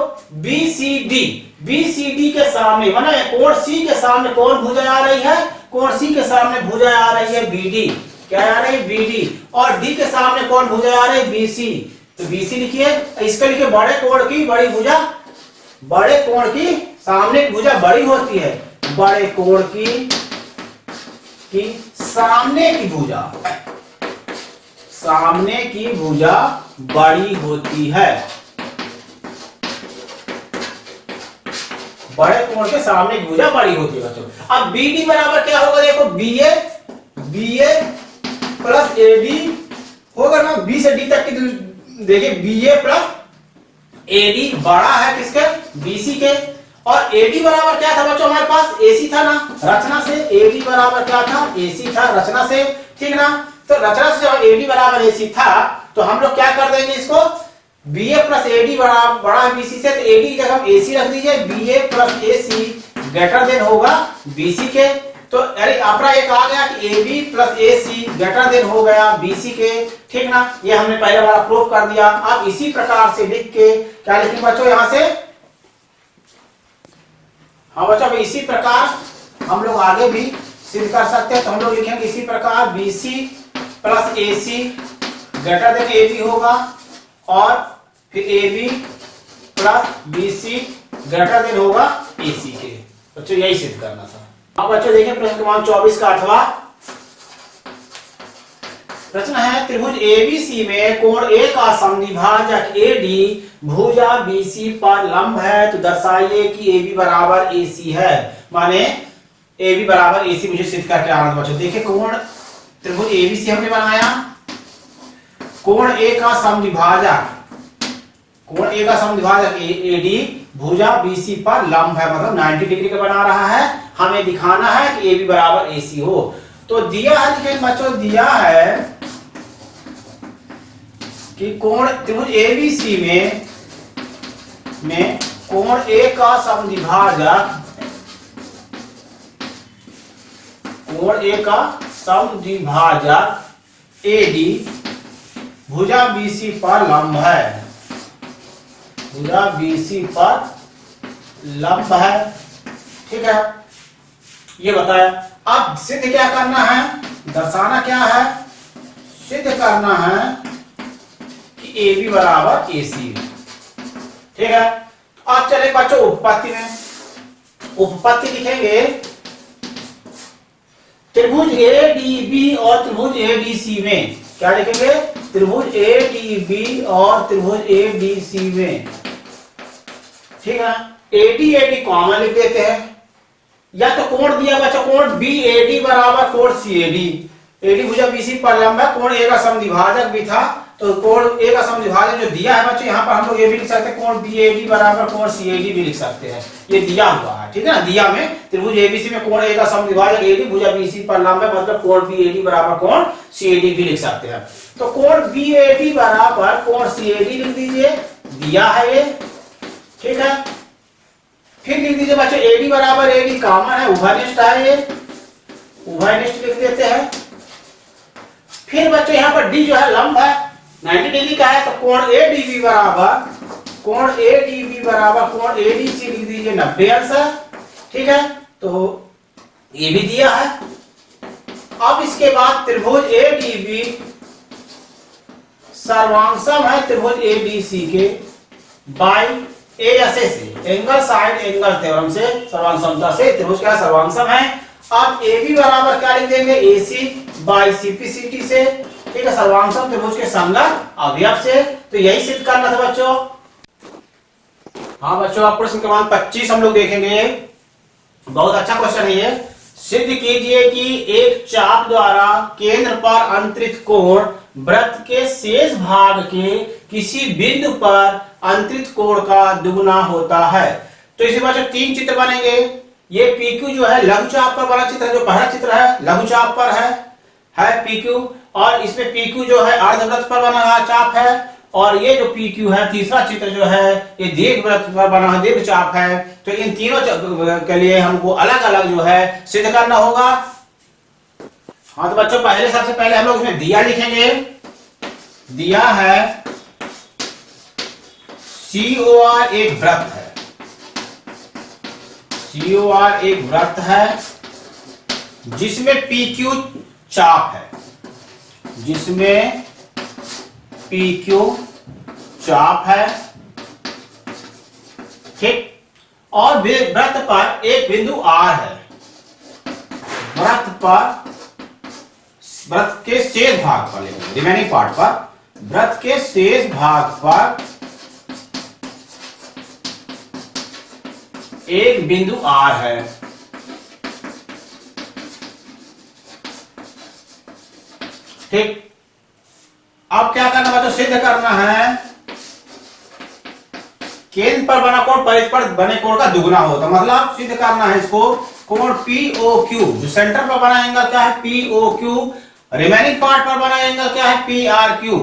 BCD के सामने माने कोण C के सामने कौन भुजा आ रही है, कोण C के सामने भुजा आ रही है BD, क्या आ रही है BD, और D के सामने कौन भुजा आ रही है BC, तो BC लिखिए। इसके लिखिए बड़े कोण की बड़ी भुजा, बड़े कोण की सामने की भुजा बड़ी होती है, बड़े कोण की सामने की भुजा, सामने की भुजा बड़ी होती है, बड़े कोण के सामने की भुजा बड़ी होती है बच्चों। अब BD बराबर क्या होगा, देखो BA प्लस AD होगा ना, B से D तक की देखिए, BA प्लस AD बड़ा है किसके, BC के, और AD बराबर क्या था बच्चों हमारे पास, AC था ना रचना से, AD बराबर क्या था, AC था रचना से, ठीक ना। तो रचना से जब AD बराबर AC था, तो हम लोग क्या कर देंगे इसको, BA प्लस AD बड़ा है BC से, तो AD की जगह AC रख दीजिए, BA plus AC greater than होगा BC के। तो अरे अपना एक आ गया कि AB plus AC greater than हो गया BC के, ठीक ना। ये हमने पहले वाला प्रूफ कर दिया। अब इसी प्रकार से लिख के क्या लिखेंगे बच्चों यहां से, हाँ बच्चों इसी प्रकार हम लोग आगे भी सिद्ध कर सकते हैं। तो हम लोग लिखेंगे इसी प्रकार, BC plus AC greater than AB होगा, और फिर AB plus BC greater than होगा AC के। बच्चों यही सिद्ध करना था। अब बच्चों देखिए प्रश्न क्रमांक 24 का 8वां प्रश्न है, त्रिभुज ABC में कोण A का समद्विभाजक AD भुजा BC पर लंब है, तो दर्शाइए कि AB बराबर AC है। माने AB बराबर AC मुझे सिद्ध करके आना बच्चों। देखिए कोण त्रिभुज ABC हमने बनाया, कोण A का समद्विभाजक, कोण A का समद्विभाजक AD भुजा BC पर लंब है, मतलब 90 डिग्री का बना रहा है। हमें दिखाना है कि AB बराबर AC हो। तो दिया है, देखिए बच्चों दिया है कि कोण त्रिभुज ABC में कोण A का समद्विभाजक, कोण A का समद्विभाजक AD भुजा BC पर लंब है, भुजा BC पर लंब है, ठीक है, ये बताया। अब सिद्ध क्या करना है, दर्शाना क्या है, सिद्ध करना है कि AB बराबर AC, ठीक है। अब चले बच्चों उपपत्ति में, उपपत्ति लिखेंगे, त्रिभुज ADB और त्रिभुज ADC में, क्या लिखेंगे, त्रिभुज ADB और त्रिभुज ADC में, ठीक है। AD कॉमन लिख देते हैं, या तो कोण दिया बच्चा कोण BAD बराबर कोण CAD, AD भुजा BC पर लंब है, कोण A का समद्विभाजक भी था, तो कोण A का समद्विभाजक जो दिया है बच्चों, यहाँ पर हम लोग ये भी लिख सकते हैं, कोण BAD बराबर कोण CAD भी लिख सकते हैं, ये दिया हुआ है, ठीक है ना। दिया में त्रिभुज ABC में कोण A का समद्विभाजक AD भुजा BC पर लंब है, मतलब कोण BAD बराबर कोण CAD भी लिख सकते हैं। तो कोण BAD बराबर कोण CAD लिख दीजिए, दिया है ये, ठीक है। फिर लिख दीजिए बच्चों AD बराबर AD कॉमन है, उभयनिष्ठ है, ये उभयनिष्ठ लिख देते हैं। फिर बच्चों यहाँ पर D जो है लंब है, 90 डिग्री का है, तो कोण ADB बराबर कोण ADC लिख दीजिए 90 अंश, ठीक है। तो ये भी दिया है। अब इसके बाद त्रिभुज ADB सर्वांगसम है त्रिभुज एबीसी के बाय ए ऐसे से एंगल साइड एंगल थ्योरम से सर्वांगसमता से त्रिभुज का सर्वांगसम है। अब AB बराबर क्या लिख देंगे AC बाय CPCT से, ठीक है, सर्वांगसम त्रिभुज के संगत अवयव से। तो यही सिद्ध करना था बच्चों। हाँ बच्चों, अब प्रश्न क्रमांक 25 हम लोग देखेंगे। बहुत अच्छा क्वेश्चन है ये। सिद्ध कीजिए कि एक चाप द्वारा केंद्र पर अंतरित कोण वृत्त के शेष भाग के किसी बिंदु पर अंतरित कोण का दुगुना होता है। तो इसी बच्चों 3 चित्र बनेंगे। ये PQ जो है लघु चाप पर बना चित्र है, जो पहला चित्र है लघु चाप पर है PQ, और इसमें PQ जो है अर्धवृत्त पर बना चाप है, और ये जो PQ है तीसरा चित्र जो है ये दीर्घवृत्त पर बना दीर्घ चाप है। तो इन तीनों के लिए हमको अलग अलग जो है सिद्ध करना होगा। हाँ तो बच्चों सबसे पहले हम लोग इसमें दिया लिखेंगे। दिया है COR एक वृत्त है, COR एक वृत्त है जिसमें PQ चाप है, जिसमें PQ चाप है, ठीक। और वृत्त पर एक बिंदु R है। वृत्त पर वृत्त के शेष भाग पर लेंगे, रिमेनिंग पार्ट पर, वृत्त के शेष भाग पर एक बिंदु R है। ठीक। अब क्या करना बच्चों, सिद्ध करना है केंद्र पर बना कोण परिध पर बने कोण का दुगुना होता। मतलब सिद्ध करना है इसको, कोण POQ जो सेंटर पर बना एंगल क्या है POQ, रिमेनिंग पार्ट पर बना एंगल क्या है PRQ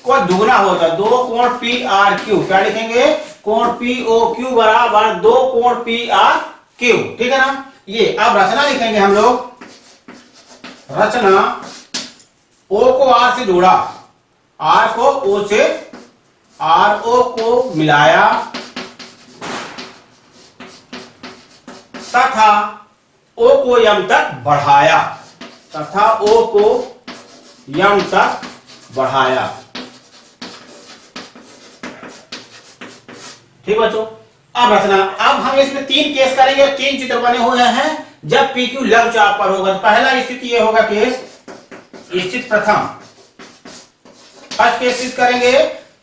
को दुगुना होता है। 2 कोण PRQ, क्या लिखेंगे, कोण POQ बराबर 2 कोण PRQ, ठीक है ना। ये अब रचना लिखेंगे हम लोग। रचना O को R से जोड़ा, R को O से RO को मिलाया तथा O को यम तक बढ़ाया, तथा O को यम तक बढ़ाया। ठीक बच्चों, अब रचना, अब हम इसमें 3 केस करेंगे, 3 चित्र बने हुए हैं जब PQ लघु चाप पर होगा। पहला स्थिति ये होगा केस, स्थिति प्रथम, फर्स्ट केस सिद्ध करेंगे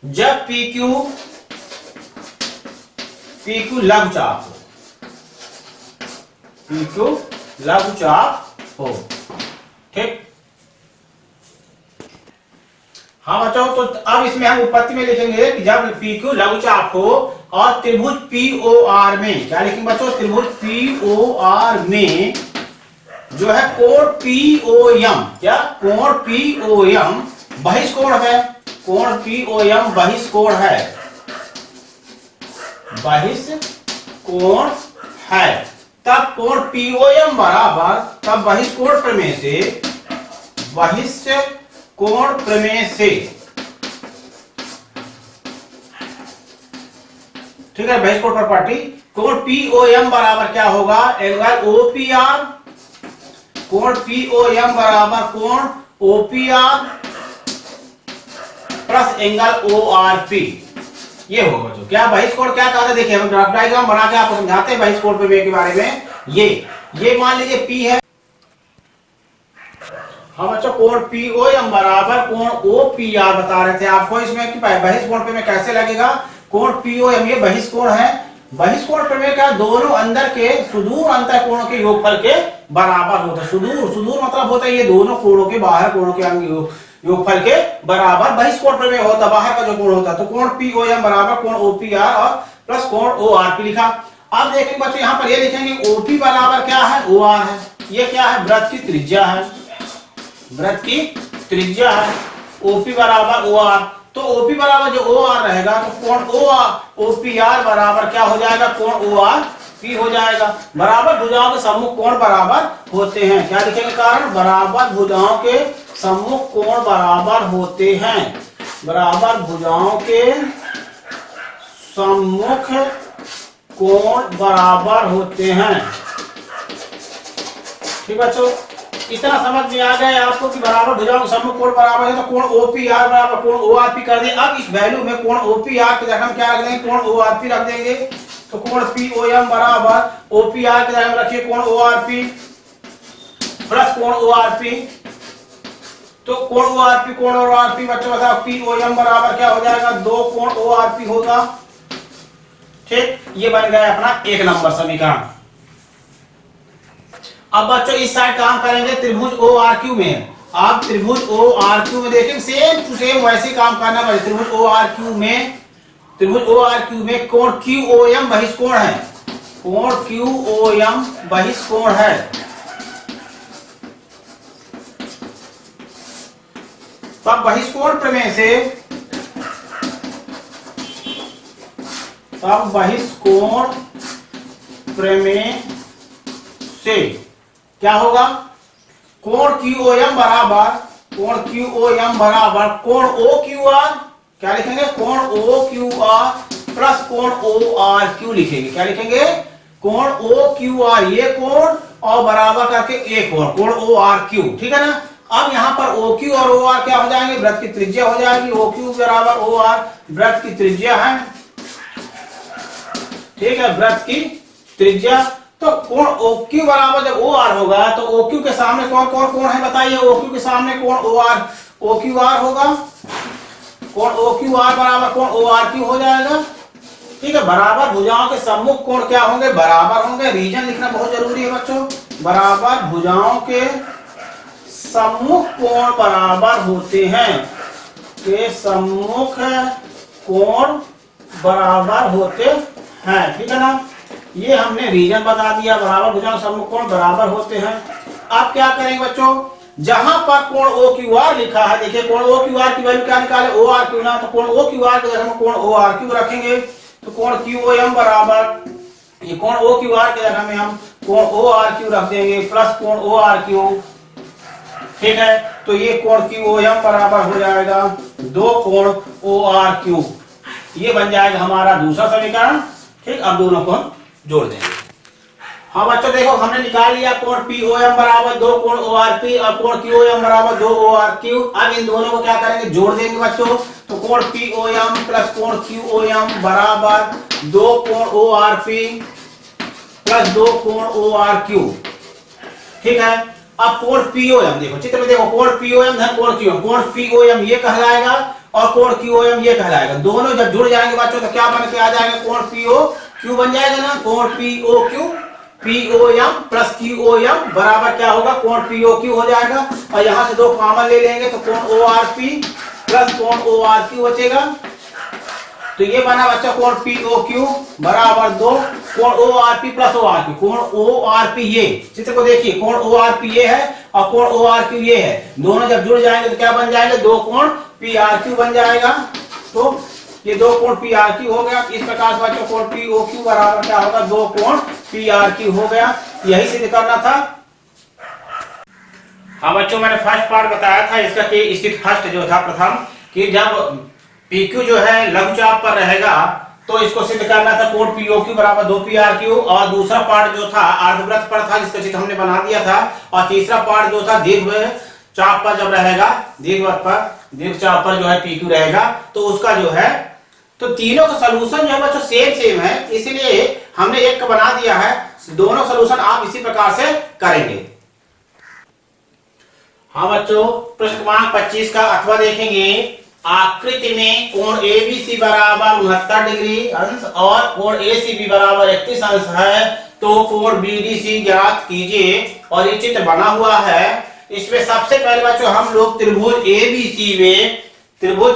जब PQ लघु चाप हो, PQ लघु चाप हो, ठीक। हाँ बच्चों, तो अब इसमें हम उत्पत्ति में लिखेंगे कि जब PQ लघु चाप हो और त्रिभुज POR में, क्या लिखेंगे बच्चों, त्रिभुज POR में जो है कोण POM, क्या कोण POM बहिष्कोण है, कोण POM बहिष्कोण है, बहिष्कोण है। तब कोण POM बराबर, तब बहिष्कोण प्रमेय से, बहिष्कोण प्रमेय से, ठीक है, बहिष्कोण प्रॉपर्टी, कोण POM बराबर क्या होगा, एंगल OPR, कोण POM बराबर कोण OPR प्लस एंगल ORP, ये होगा बच्चों। क्या बहिष्कोण क्या कहा था, देखिए हम ग्राफ डायग्राम बना के आपको समझाते हैं बहिष्कोण प्रमेय के बारे में। ये मान लीजिए P है। हाँ बच्चों, कोण POM बराबर कोण OPR बता रहे थे आपको इसमें कि बहिष्कोण प्रमेय कैसे लगेगा। कोण POM ये बहिष्कोण है, बहिष्कोण प्रमेय का दोनों अंदर के सुदूर अंतर कोणों के योगफल के बराबर होता है। सुदूर मतलब होता है ये दोनों कोणों के, बाहर कोणों के योगफल के बराबर बहिष्कोण प्रमेय होता है, बाहर का जो कोण होता है। तो कोण POM बराबर कोण OPR और प्लस कोण ORP लिखा। अब देखेंगे बच्चों यहाँ पर ये लिखेंगे OP बराबर क्या है, OR है। ये क्या है, वृत्त की त्रिज्या है, वृत्त की त्रिज्या है। OP बराबर OR, तो OP बराबर जो OR रहेगा तो कोण OPR बराबर क्या हो जाएगा, कोण ORP हो जाएगा। बराबर भुजाओं के सम्मुख कोण बराबर होते हैं, क्या लिखेंगे कारण, बराबर भुजाओं के सम्मुख कोण बराबर होते हैं, बराबर भुजाओं के सम्मुख कोण बराबर होते हैं। ठीक बच्चों, इतना समझ में आ गया आपको कि बराबर भुजाओं का सम्मुख कोण बराबर है, तो कोण OPR बराबर कोण ORP कर दें। अब इस वैल्यू में कोण OPR की जगह हम क्या रख देंगे, कोण ORP रख देंगे। तो कोण POM बराबर OPR की जगह रखिए कोण ORP प्लस कोण ORP। तो कोण ORP बच्चों बताओ POM बराबर क्या हो जाएगा, 2 कोण ORP होगा। ठीक, ये बन गया अपना 1 नंबर समीकरण। अब बच्चों इस साइड काम करेंगे त्रिभुज ORQ में। आप त्रिभुज ORQ में देखें सेम टू सेम वैसे काम करना पड़ेगा। त्रिभुज ORQ में कोण QOM बहिष्कोण है, कोण QOM बहिष्कोण है। तब बहिष्कोण प्रमेय से क्या होगा, कोण QOM बराबर कोण OQR, क्या लिखेंगे, कोण OQR प्लस कोण ORQ लिखेंगे। क्या लिखेंगे, कोण OQR ये कोण और बराबर करके एक कोण ORQ। ठीक है ना। अब यहां पर OQ और OR क्या हो जाएंगे, वृत्त की त्रिज्या हो जाएगी। OQ बराबर OR वृत्त की त्रिज्या है। ठीक है, वृत्त की त्रिज्या। तो कोण OQ बराबर जब OR होगा तो OQ के सामने कौन कौन कोण है बताइए। OQ के सामने कोण OQR होगा। कोण OQR बराबर कोण ORQ हो जाएगा। ठीक है, बराबर भुजाओं के सम्मुख कोण क्या होंगे, बराबर होंगे। रीजन लिखना बहुत जरूरी है बच्चों। बराबर भुजाओं के सम्मुख कोण बराबर होते हैं, के सम्मुख कोण बराबर होते हैं। ठीक है ना, ये हमने रीजन बता दिया। बराबर भुजाओं के सम्मुख कोण बराबर होते हैं। अब क्या करेंगे बच्चों, जहां पर कोण OQR लिखा है, देखिए कोण OQR की वैल्यू क्या निकाले, ORQ ना, तो कोण OQR की जगह हम कोण ORQ रखेंगे। तो कोण QOM बराबर ये कोण OQR की जगह में हम कोण ORQ रख देंगे प्लस कोण ORQ। ठीक है, तो ये कोण QOM बराबर हो जाएगा 2 कोण ORQ। ये बन जाएगा हमारा दूसरा समीकरण। ठीक, अब दोनों को हम जोड़ देंगे। हाँ बच्चों देखो, हमने निकाल लिया कोण POM बराबर 2 कोण ORP और कोण QOM बराबर 2 ORQ। अब इन दोनों को क्या करेंगे, जोड़ देंगे बच्चों। तो कोण POM प्लस कोण QOM बराबर 2 कोण ORP प्लस 2 कोण ORQ। ठीक है, अब कोण POM देखो, चित्र में देखो, कोण POM धन कोण QOM, कोण POM ये कहलाएगा और कोण QOM ये कहलाएगा। दोनों जब जुड़ जाएंगे बच्चों तो क्या बन के आ जाएगा, कोण POQ बन जाएगा ना। कोण POQ POM प्लस QOM बराबर क्या होगा, कोण POQ हो जाएगा। और यहां से 2 कॉमन ले लेंगे तो कोण ORP प्लस कोण ORQ बचेगा। तो ये बना बच्चा कोण POQ बराबर 2 कोण ORP प्लस ORQ। कोण ORP ये चित्र को देखिए, कोण ORP ये है और कोण ORQ ये है। दोनों जब जुड़ जाएंगे तो क्या बन जाएंगे, 2 कोण PRQ बन जाएगा। तो ये 2 कोण PRQ हो गया। इस प्रकार से बच्चों कोण POQ बराबर क्या होगा, 2 कोण PRQ हो गया। यही सिद्ध करना था। हाँ बच्चों, मैंने फर्स्ट पार्ट बताया था इसका कि स्थित फर्स्ट जो था प्रथम, कि जब PQ जो है लघुचाप पर रहेगा तो इसको सिद्ध करना था कोण POQ बराबर 2 PRQ। और दूसरा पार्ट जो था अर्धवृत्त पर था, जिसका चित्र हमने बना दिया था। और तीसरा पार्ट जो था दीर्घ चाप पर जब रहेगा, दीर्घ चाप पर जो है PQ रहेगा, तो उसका जो है, तो तीनों का सलूशन जो है बच्चों सेम है, इसलिए हमने एक का बना दिया है। दोनों सलूशन आप इसी प्रकार से करेंगे। हाँ बच्चों, प्रश्न क्रमांक 25 का अथवा देखेंगे। आकृति में कोण ABC बराबर 69 डिग्री अंश और कोण ACB बराबर 31 अंश है, तो कोण BDC ज्ञात कीजिए। और ये चित्र बना हुआ है। इसमें सबसे पहले बच्चों हम लोग त्रिभुज ABC में त्रिभुज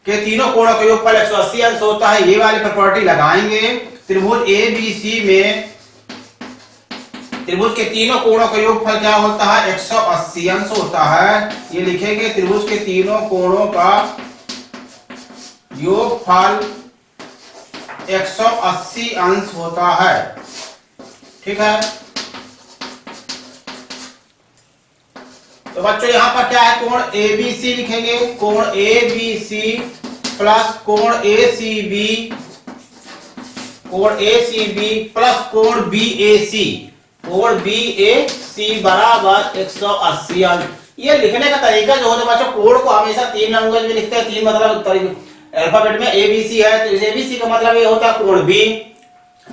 के तीनों कोणों का योगफल 180 अंश होता है, ये वाली प्रॉपर्टी लगाएंगे। त्रिभुज ABC में त्रिभुज के तीनों कोणों का योगफल क्या होता है, 180 अंश होता है। ये लिखेंगे, त्रिभुज के तीनों कोणों का योगफल 180 अंश होता है। ठीक है, तो बच्चों यहां पर क्या है, कोण ABC लिखेंगे। कोण ABC प्लस कोण ACB प्लस कोण BAC। कोण बी ए सी बराबर 180 अंश। ये लिखने का तरीका जो होता है बच्चों, कोण को हमेशा 3 लैंग्वेज में लिखते हैं। 3 मतलब अल्फाबेट में एबीसी है, तो एबीसी का मतलब ये होता है कोण बी,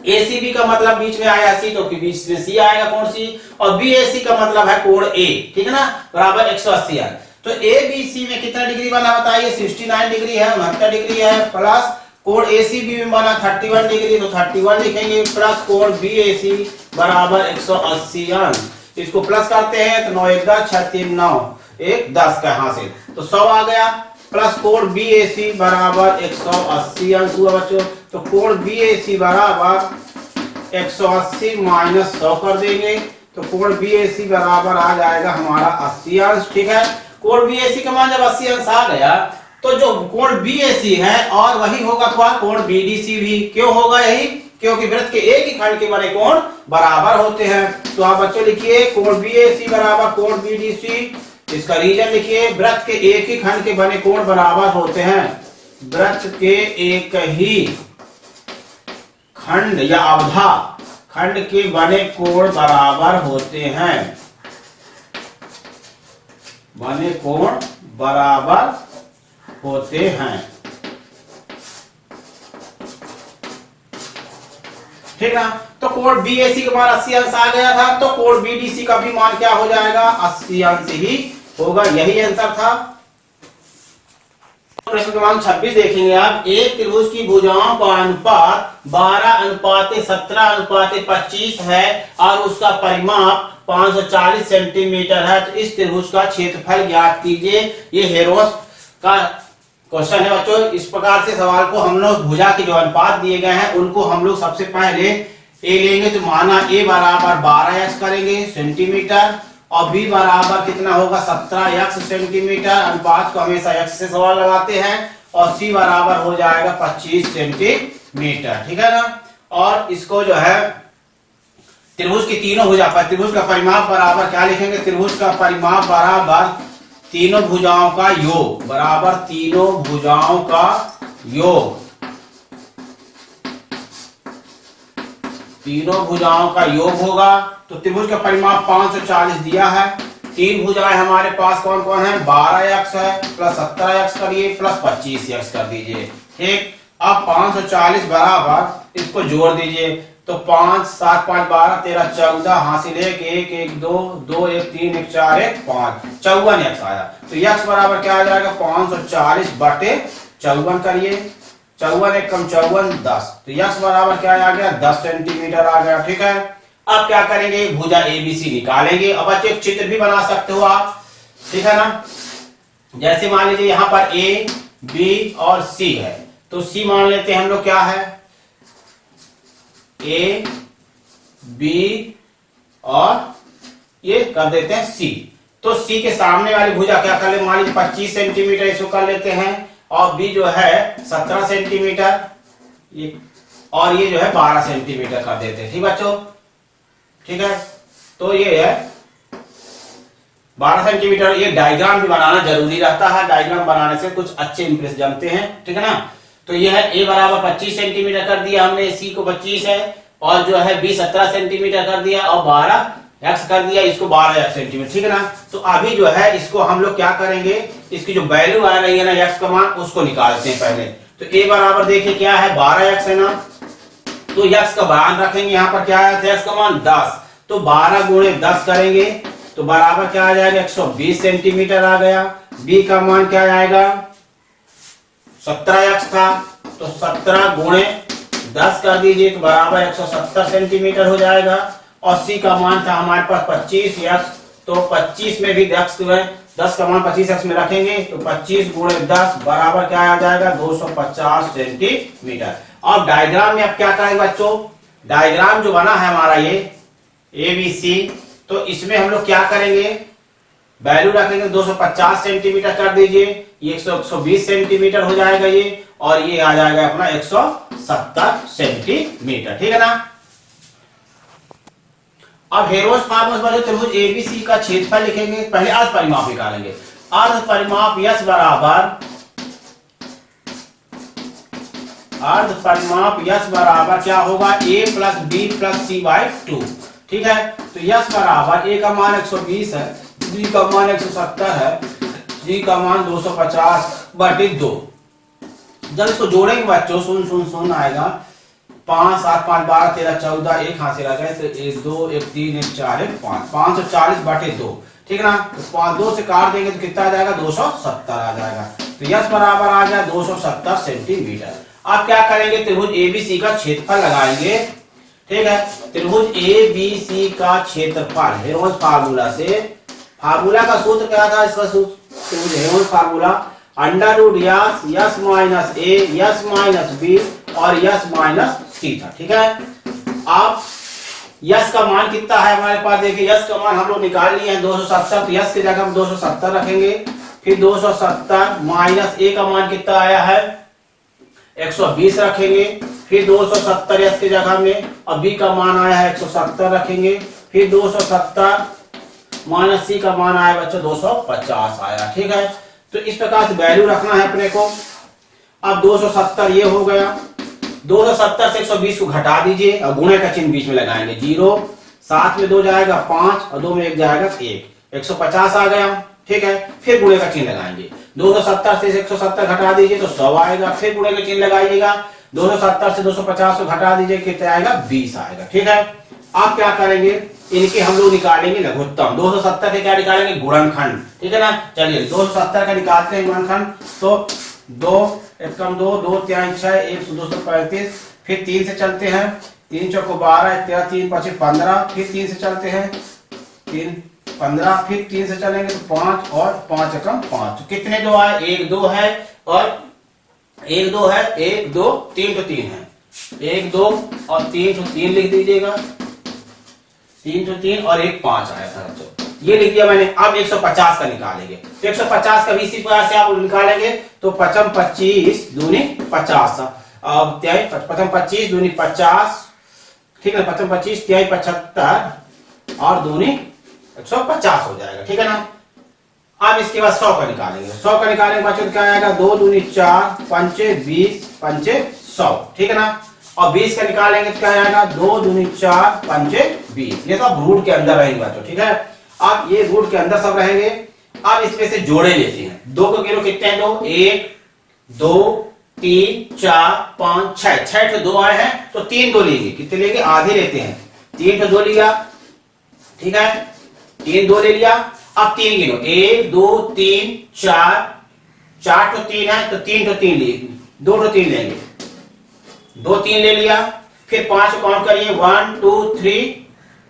एसीबी का मतलब बीच में आया सी, तो बीच में सी आएगा कोण सी, और बीएसी का मतलब है कोण ए, ठीक है ना, बराबर 180 अंश। तो एबीसी में कितना डिग्री बना बताइए, 69 डिग्री है, 69 डिग्री है, प्लस कोण एसीबी में बना 31 डिग्री, तो 31 लिखेंगे, प्लस कोण बीएसी बराबर 180 अंश। इसको प्लस करते हैं तो 9 1 10 6 3 9 1 10 का यहां से तो 100 आ गया, प्लस कोण बीएसी बराबर 180 अंश हुआ बच्चों। तो कोण बीएसी बराबर 180 माइनस 100 कर देंगे, तो कोण बीएसी बराबर आ जाएगा हमारा 80 अंश, ठीक है। कोण बीएसी का मान जब 80 अंश आ गया, तो जो कोण बीएसी है और वही होगा क्या, कोण बीडीसी भी। क्यों होगा यही, क्योंकि वृत्त के एक ही खंड के बने कोण बराबर होते हैं। तो आप बच्चों लिखिए कोण बीएसी बराबर कोण बीडीसी, इसका रीजन लिखिए, वृत्त के एक ही खंड के बने कोण बराबर होते हैं। वृत्त के एक ही खंड या अवधा खंड के बने कोण बराबर होते हैं, बने कोण बराबर होते हैं, ठीक है। तो कोण बीएसी का मान 80 अंश आ गया था, तो कोण बीडीसी का भी मान क्या हो जाएगा, 80 अंश ही होगा, यही आंसर था। प्रश्न क्रमांक 26 देखेंगे आप। एक त्रिभुज की भुजाओं का अनुपात 12:17:25 है और उसका परिमाप 540 सेंटीमीटर है, तो इस त्रिभुज का क्षेत्रफल ज्ञात कीजिए। ये हेरोस का क्वेश्चन है बच्चों। इस प्रकार से सवाल को हम लोग भुजा के जो अनुपात दिए गए हैं उनको हम लोग सबसे पहले ए लेंगे, तो माना ए बराबर 12x करेंगे सेंटीमीटर, और बी बराबर कितना होगा 17x सेंटीमीटर, अनुपात को हमेशा x से सवाल लगाते हैं, और सी बराबर हो जाएगा 25 सेंटीमीटर, ठीक है ना। और इसको जो है त्रिभुज की तीनों भुजा पर त्रिभुज का परिमाप बराबर क्या लिखेंगे, त्रिभुज का परिमाप बराबर तीनों भुजाओं का योग, बराबर तीनों भुजाओं का योग, तीनों भुजाओं का योग होगा। तो त्रिभुज का परिमाप 540 दिया है। तीन भुजाएं हमारे पास कौन कौन है, 12x है, प्लस 17x करिए, प्लस 25x कर दीजिए, ठीक। अब 540 बराबर इसको जोड़ दीजिए, तो 5 7 5 12 13 14 हासिल 1 1 1 2 2 1 3 1 4 1 5 54x आया। तो x बराबर क्या आ जाएगा, 540 बटे 54 करिए, 54 1 कम 54 10, तो x बराबर क्या आ गया, 10 सेंटीमीटर आ गया, ठीक है। अब क्या करेंगे, भुजा एबीसी निकालेंगे। अब बच्चे एक चित्र भी बना सकते हो आप, ठीक है ना। जैसे मान लीजिए यहाँ पर ए बी और सी है, तो सी मान लेते हैं हम लोग क्या है, ए बी और ये कर देते हैं सी। तो सी के सामने वाली भुजा क्या कर ले, मान लीजिए 25 सेंटीमीटर इसको कर लेते हैं, और बी जो है 17 सेंटीमीटर, ये और ये जो है 12 सेंटीमीटर कर देते हैं, ठीक बच्चों, ठीक है। तो ये है 12 सेंटीमीटर। ये डायग्राम भी बनाना जरूरी रहता है, डायग्राम बनाने से कुछ अच्छे इंप्रेस जमते हैं, ठीक है ना। तो ये है ए बराबर 25 सेंटीमीटर कर दिया हमने, सी को 25 है, और जो है बी 17 सेंटीमीटर कर दिया, और 12x कर दिया, इसको 12x सेंटीमीटर, ठीक है ना। तो अभी जो है इसको हम लोग क्या करेंगे, इसकी जो वैल्यू आ रही है ना x का मान, उसको निकालते हैं पहले। तो ए बराबर देखिए क्या है, 12x है ना, तो x का मान रखेंगे, यहाँ पर क्या है x का मान 10, तो 12 गुणे 10 करेंगे, तो बराबर क्या आ जाएगा, 120 सेंटीमीटर आ गया। b का मान क्या आएगा, 17x था, तो 17 गुणे 10 कर दीजिए, तो बराबर 170 सेंटीमीटर हो जाएगा। और c का मान था हमारे पास 25x, तो 25 में भी 10 का मान 25x में रखेंगे, तो 25 गुणे 10 बराबर क्या आ जाएगा, 250 सेंटीमीटर। अब डायग्राम में अब क्या करेंगे बच्चों, डायग्राम जो बना है हमारा ये ABC, तो इसमें हम लोग क्या करेंगे, वैल्यू रखेंगे 250 सेंटीमीटर कर दीजिए, ये 120 सेंटीमीटर हो जाएगा ये, और ये आ जाएगा अपना 170 सेंटीमीटर, ठीक है ना। अब हेरोस फार्मस वाले त्रिभुज एबीसी का क्षेत्रफल लिखेंगे, पहले अर्ध परिमाप निकालेंगे। अर्ध परिमाप यस बराबर क्या होगा, a plus b plus c by 2। ठीक है। तो यस बराबर ए का मान 120 है, बी का मान 170 है, जी का मान 250/2। जब इसको जोड़ेंगे बच्चों, सुन आएगा 5 7 5 12 13 14, एक हाथ से लगा तो 1 2 1 3 1 4 1 5, 540/2, ठीक है ना। तो 2 से काट देंगे तो कितना आ जाएगा, 270 आ जाएगा। तो यस बराबर आ गया 270 सेंटीमीटर। आप क्या करेंगे, त्रिभुज एबीसी का क्षेत्रफल लगाएंगे, ठीक है। त्रिभुज एबीसी का क्षेत्रफल हेरोल्ड फार्मूला से, फार्मूला का सूत्र क्या था, इसका सूत्र हेरोल्ड formula √S S minus A S minus B और यस माइनस सी था, ठीक है। आप यस का मान कितना है हमारे पास, देखिए यस का मान हम लोग निकाल लिए हैं 270, तो यस की जगह हम 270 रखेंगे, फिर 270 माइनस ए का मान कितना आया है 120 रखेंगे, फिर 270 यस की जगह में, और बी का मान आया है 170 रखेंगे, फिर 270 माइनस सी का मान आया बच्चों 250 आया, ठीक है। तो इस प्रकार से वैल्यू रखना है अपने को। अब 270 ये हो गया, 270 से 120 को घटा दीजिए और गुणे का चिन्ह बीच में लगाएंगे, 0 7 में 2 जाएगा 5 और 2 में 1 जाएगा 1, 150 आ गया, ठीक है। फिर गुणे का चिन्ह लगाएंगे, 270 से 170 घटा दीजिए तो 100 आएगा, फिर गुणे का चिन्ह लगाइएगा, 270 से 250 को घटा दीजिए कितना आएगा 20 आएगा, ठीक है। आप क्या करेंगे, इनके हम लोग निकालेंगे लघुत्तम, 270 के क्या निकालेंगे गुणनखंड, ठीक है ना। चलिए 270 का निकालते हैं गुणनखंड, तो 2 एकम 2 2 3 6 1 235, फिर 3 से चलते हैं, 3 चौको 12 13 3 5 15, फिर 3 से चलते हैं 3 15, फिर 3 से चलेंगे तो 5 और 5 एकम 5, तो कितने 2 आए, 1 2 है और 1 2 है, 1 2 3 तो 3 है, 1 2 और 3 तो 3 लिख दीजिएगा, 3 तो 3 और 1 5 आया था बच्चों, ये लिख दिया मैंने। अब 150 का निकालेंगे, तो 150 का भी इसी प्रकार से आप निकालेंगे, तो 5 25 दूनी 50, अब 5 25 दूनी 50, ठीक है, 5 25 3 75 और दूनी 150 हो जाएगा, ठीक है ना। अब इसके बाद 100 का निकालेंगे, 100 का निकालेंगे बच्चों क्या आएगा, 2 दूनी 4 5 20 5 100, ठीक है ना। और 20 का निकालेंगे तो क्या आएगा, 2 दूनी 4 5 20, ये तो अब रूट के अंदर रहेंगे बच्चों, ठीक है। अब ये रूट के अंदर सब रहेंगे। अब इसमें से जोड़े लेते हैं, 2 को गिनो कितने हैं, 2 1 2 3 4 5 6, 6 तो 2 आए हैं तो 3 2 लेंगे, कितने लेंगे, आधे लेते हैं, 3 तो 2 लिया, ठीक है, 3 2 ले लिया। अब 3 गिनो, 1 2 3 4, 4 तो 3 है तो 3 तो 3 लिए, 2 तो 3 लेंगे, 2 3 ले लिया, फिर 5 काउंट करिए, 1 2 3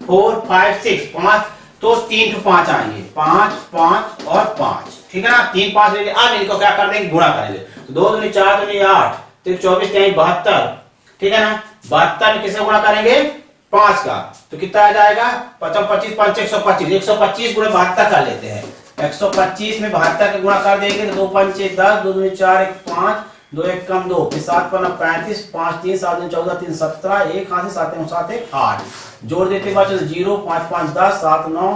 4 5 6, 5 तो 3 तो 5 आएंगे, 5 5 और 5, ठीक है ना, 3 5 ले लिया। अब इनको क्या कर देंगे, गुणा करेंगे, तो 2 दूनी 4 दूनी 8, तो 24 3 72, ठीक है ना। 72 में किसे गुणा करेंगे, 5 का, तो कितना आ जाएगा, 5 25 5 125, 125 गुणे 72 कर लेते हैं, 125 में 72 का गुणा कर देंगे तो 2 5 10, 2 दूनी 4 1 5, 2 1 कम 2, फिर 7 5 35, 5 3 7 14 3 17, 1 हाथ से 7 7 1 8, जोड़ देते बच्चों 0 5 5 10 7 9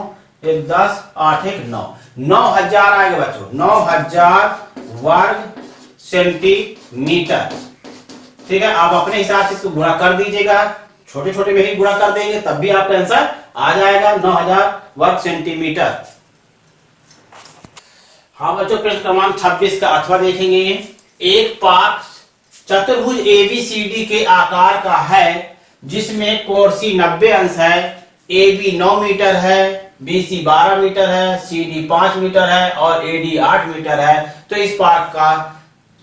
1 10 8 1 9, 9000 आएगा बच्चों, 9000 वर्ग सेंटीमीटर, ठीक है। आप अपने हिसाब से इसको गुणा कर दीजिएगा, छोटे छोटे में ही गुणा कर देंगे तब भी आपका आंसर आ जाएगा 9000 वर्ग सेंटीमीटर। हाँ बच्चों, प्रश्न क्रमांक 26 का अथवा देखेंगे। एक पाक चतुर्भुज एबीसीडी के आकार का है जिसमें कोण सी 90 अंश है, AB 9 मीटर है, BC 12 मीटर है, CD 5 मीटर है और AD 8 मीटर है, तो इस पाक का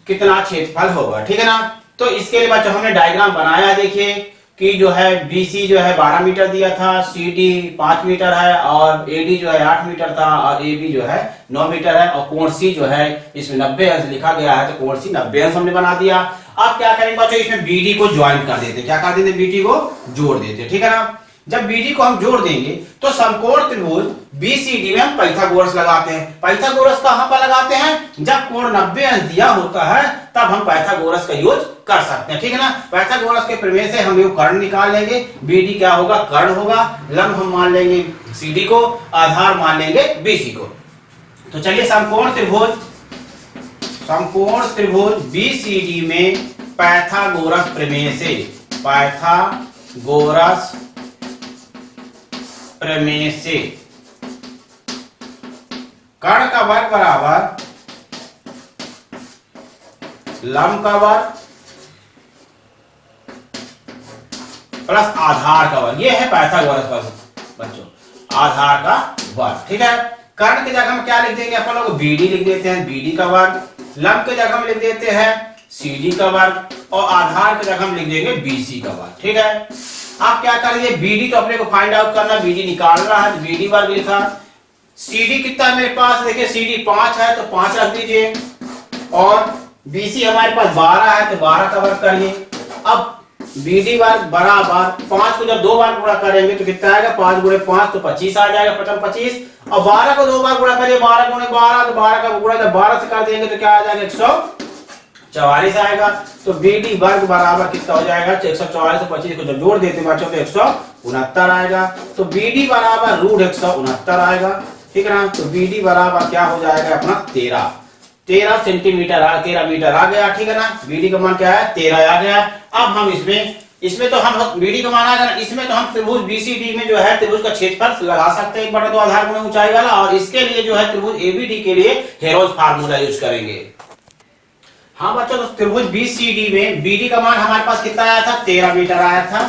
कितना क्षेत्रफल होगा, ठीक है ना। तो इसके लिए बच्चों हमने डायग्राम बनाया, देखिए कि जो है BC जो है 12 मीटर दिया था, CD 5 मीटर है और AD जो है 8 मीटर था और AB जो है 9 मीटर है, और कोण C जो है इसमें 90 अंश लिखा गया है, तो कोण C 90 अंश हमने बना दिया। अब क्या करेंगे बच्चों, इसमें BD को ज्वाइन कर देते, क्या कर देते, BD को जोड़ देते, ठीक है ना। जब BD को हम जोड़ देंगे तो समकोण त्रिभुज BCD में हम पाइथागोरस लगाते हैं। पाइथागोरस कहां पर लगाते हैं, जब कोण 90 अंश दिया होता है तब हम पाइथागोरस का यूज कर सकते हैं, ठीक है ना। पाइथागोरस के प्रमेय से हम ये कर्ण निकाल लेंगे, BD क्या होगा, कर्ण होगा, लंब हम मान लेंगे CD को, आधार मान लेंगे BC को। तो चलिए समकोण त्रिभुज BCD में पाइथागोरस प्रमेय से, पाइथागोरस प्रमेय से कर्ण का वर्ग बराबर लंब का वर्ग प्लस आधार का वर्ग। ये है पाइथागोरस बच्चों, आधार का वर्ग। ठीक है, कर्ण की जगह हम क्या लिख देंगे अपन लोग, बीडी लिख देते हैं, बीडी का वर्ग। लंब की जगह हम लिख देते हैं सीडी का वर्ग, और आधार की जगह हम लिख देंगे बीसी का वर्ग। ठीक है, आप क्या करेंगे, बीडी तो अपने को फाइंड आउट करना, बीडी निकालना है, तो बीडी वर्ग लिखा। सीडी कितना है मेरे पास, देखिए सीडी 5 है तो 5 रख दीजिए, और बीसी हमारे पास 12 है तो 12 का वर्ग करिए। अब बीडी वर्ग बराबर 5 को जब 2 बार गुणा करेंगे तो कितना आएगा, 5 गुणे 5 तो 25 आ जाएगा, 25। और 12 को 2 बार गुणा करिए, 12 गुणे 12 तो 12 का गुणा जब 12 से कर देंगे तो क्या आ जाएगा, 144 आएगा। तो बीडी वर्ग बराबर कितना हो जाएगा, 144 और 25 को जब जोड़ देते हैं बच्चों तो 169 आएगा। तो बीडी बराबर √169 आएगा। ठीक है ना, तो बीडी बराबर क्या हो जाएगा अपना 13 सेंटीमीटर, 13 मीटर आ गया। ठीक है ना, बीडी का मान क्या है, 13 आ गया। अब हम इसमें तो हम बीडी का मान आ गया, इसमें तो हम त्रिभुज बीसीडी में जो है त्रिभुज का क्षेत्रफल लगा सकते हैं 1/2 आधार गुणे ऊंचाई वाला, और इसके लिए जो है त्रिभुज एबीडी के लिए हेरोल्ड फार्मूला यूज करेंगे। हाँ बच्चों, तो त्रिभुज बीसीडी में बीडी का मान हमारे पास कितना आया था, 13 मीटर आया था।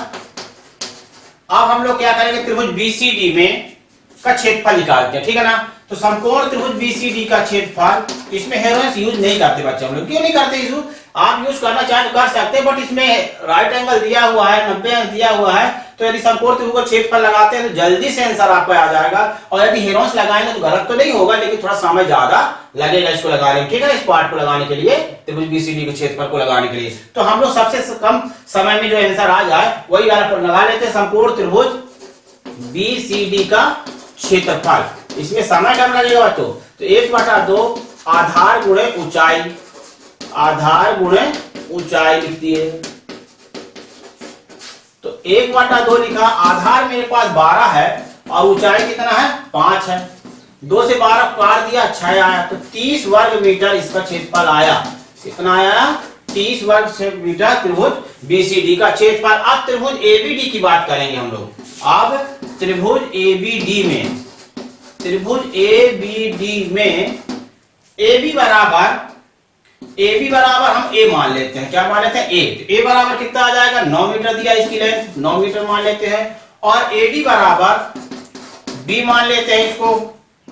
अब हम लोग क्या करेंगे, त्रिभुज बीसीडी में का क्षेत्रफल निकालते हैं। ठीक है ना, तो समकोण त्रिभुज बीसीडी का क्षेत्रफल, इसमें हेरोइंस यूज नहीं करते बच्चे हम लोग। क्यों नहीं करते यूज, आप यूज करना चाहें तो कर सकते हैं, बट इसमें राइट एंगल दिया हुआ है, 90 अंश दिया हुआ है, तो यदि समकोण त्रिभुज का क्षेत्रफल लगाते हैं तो जल्दी से आंसर आपका आ जाएगा। और यदि हेरोइंस लगाएंगे तो गलत तो नहीं होगा, लेकिन थोड़ा समय ज्यादा लगेगा इसको लगाने में। ठीक है, इस पार्ट को लगाने के लिए, त्रिभुज बीसीडी के क्षेत्रफल को लगाने के लिए। तो हम लोग सबसे कम समय में जो आंसर आ जाए वही लगा लेते हैं, समकोण त्रिभुज बीसीडी का क्षेत्रफल। इसमें समय कम लगेगा बच्चों, तो 1/2 आधार गुणे ऊंचाई, आधार गुणे ऊंचाई लिख दिए। तो 1/2 लिखा, आधार मेरे पास 12 है और ऊंचाई कितना है, 5 है। 2 से 12 काट दिया, 6 आया, तो 30 वर्ग मीटर इसका क्षेत्रफल आया। कितना आया, 30 वर्ग मीटर त्रिभुज बीसीडी का क्षेत्रफल। अब त्रिभुज एबीडी की बात करेंगे हम लोग। अब त्रिभुज एबीडी में, त्रिभुज एबीडी में AB बराबर हम A मान लेते हैं। क्या मान लेते हैं, A। तो A बराबर कितना आ जाएगा, 9 मीटर दिया, इसकी लेंथ 9 मीटर मान लेते हैं। और AD बराबर B मान लेते हैं इसको,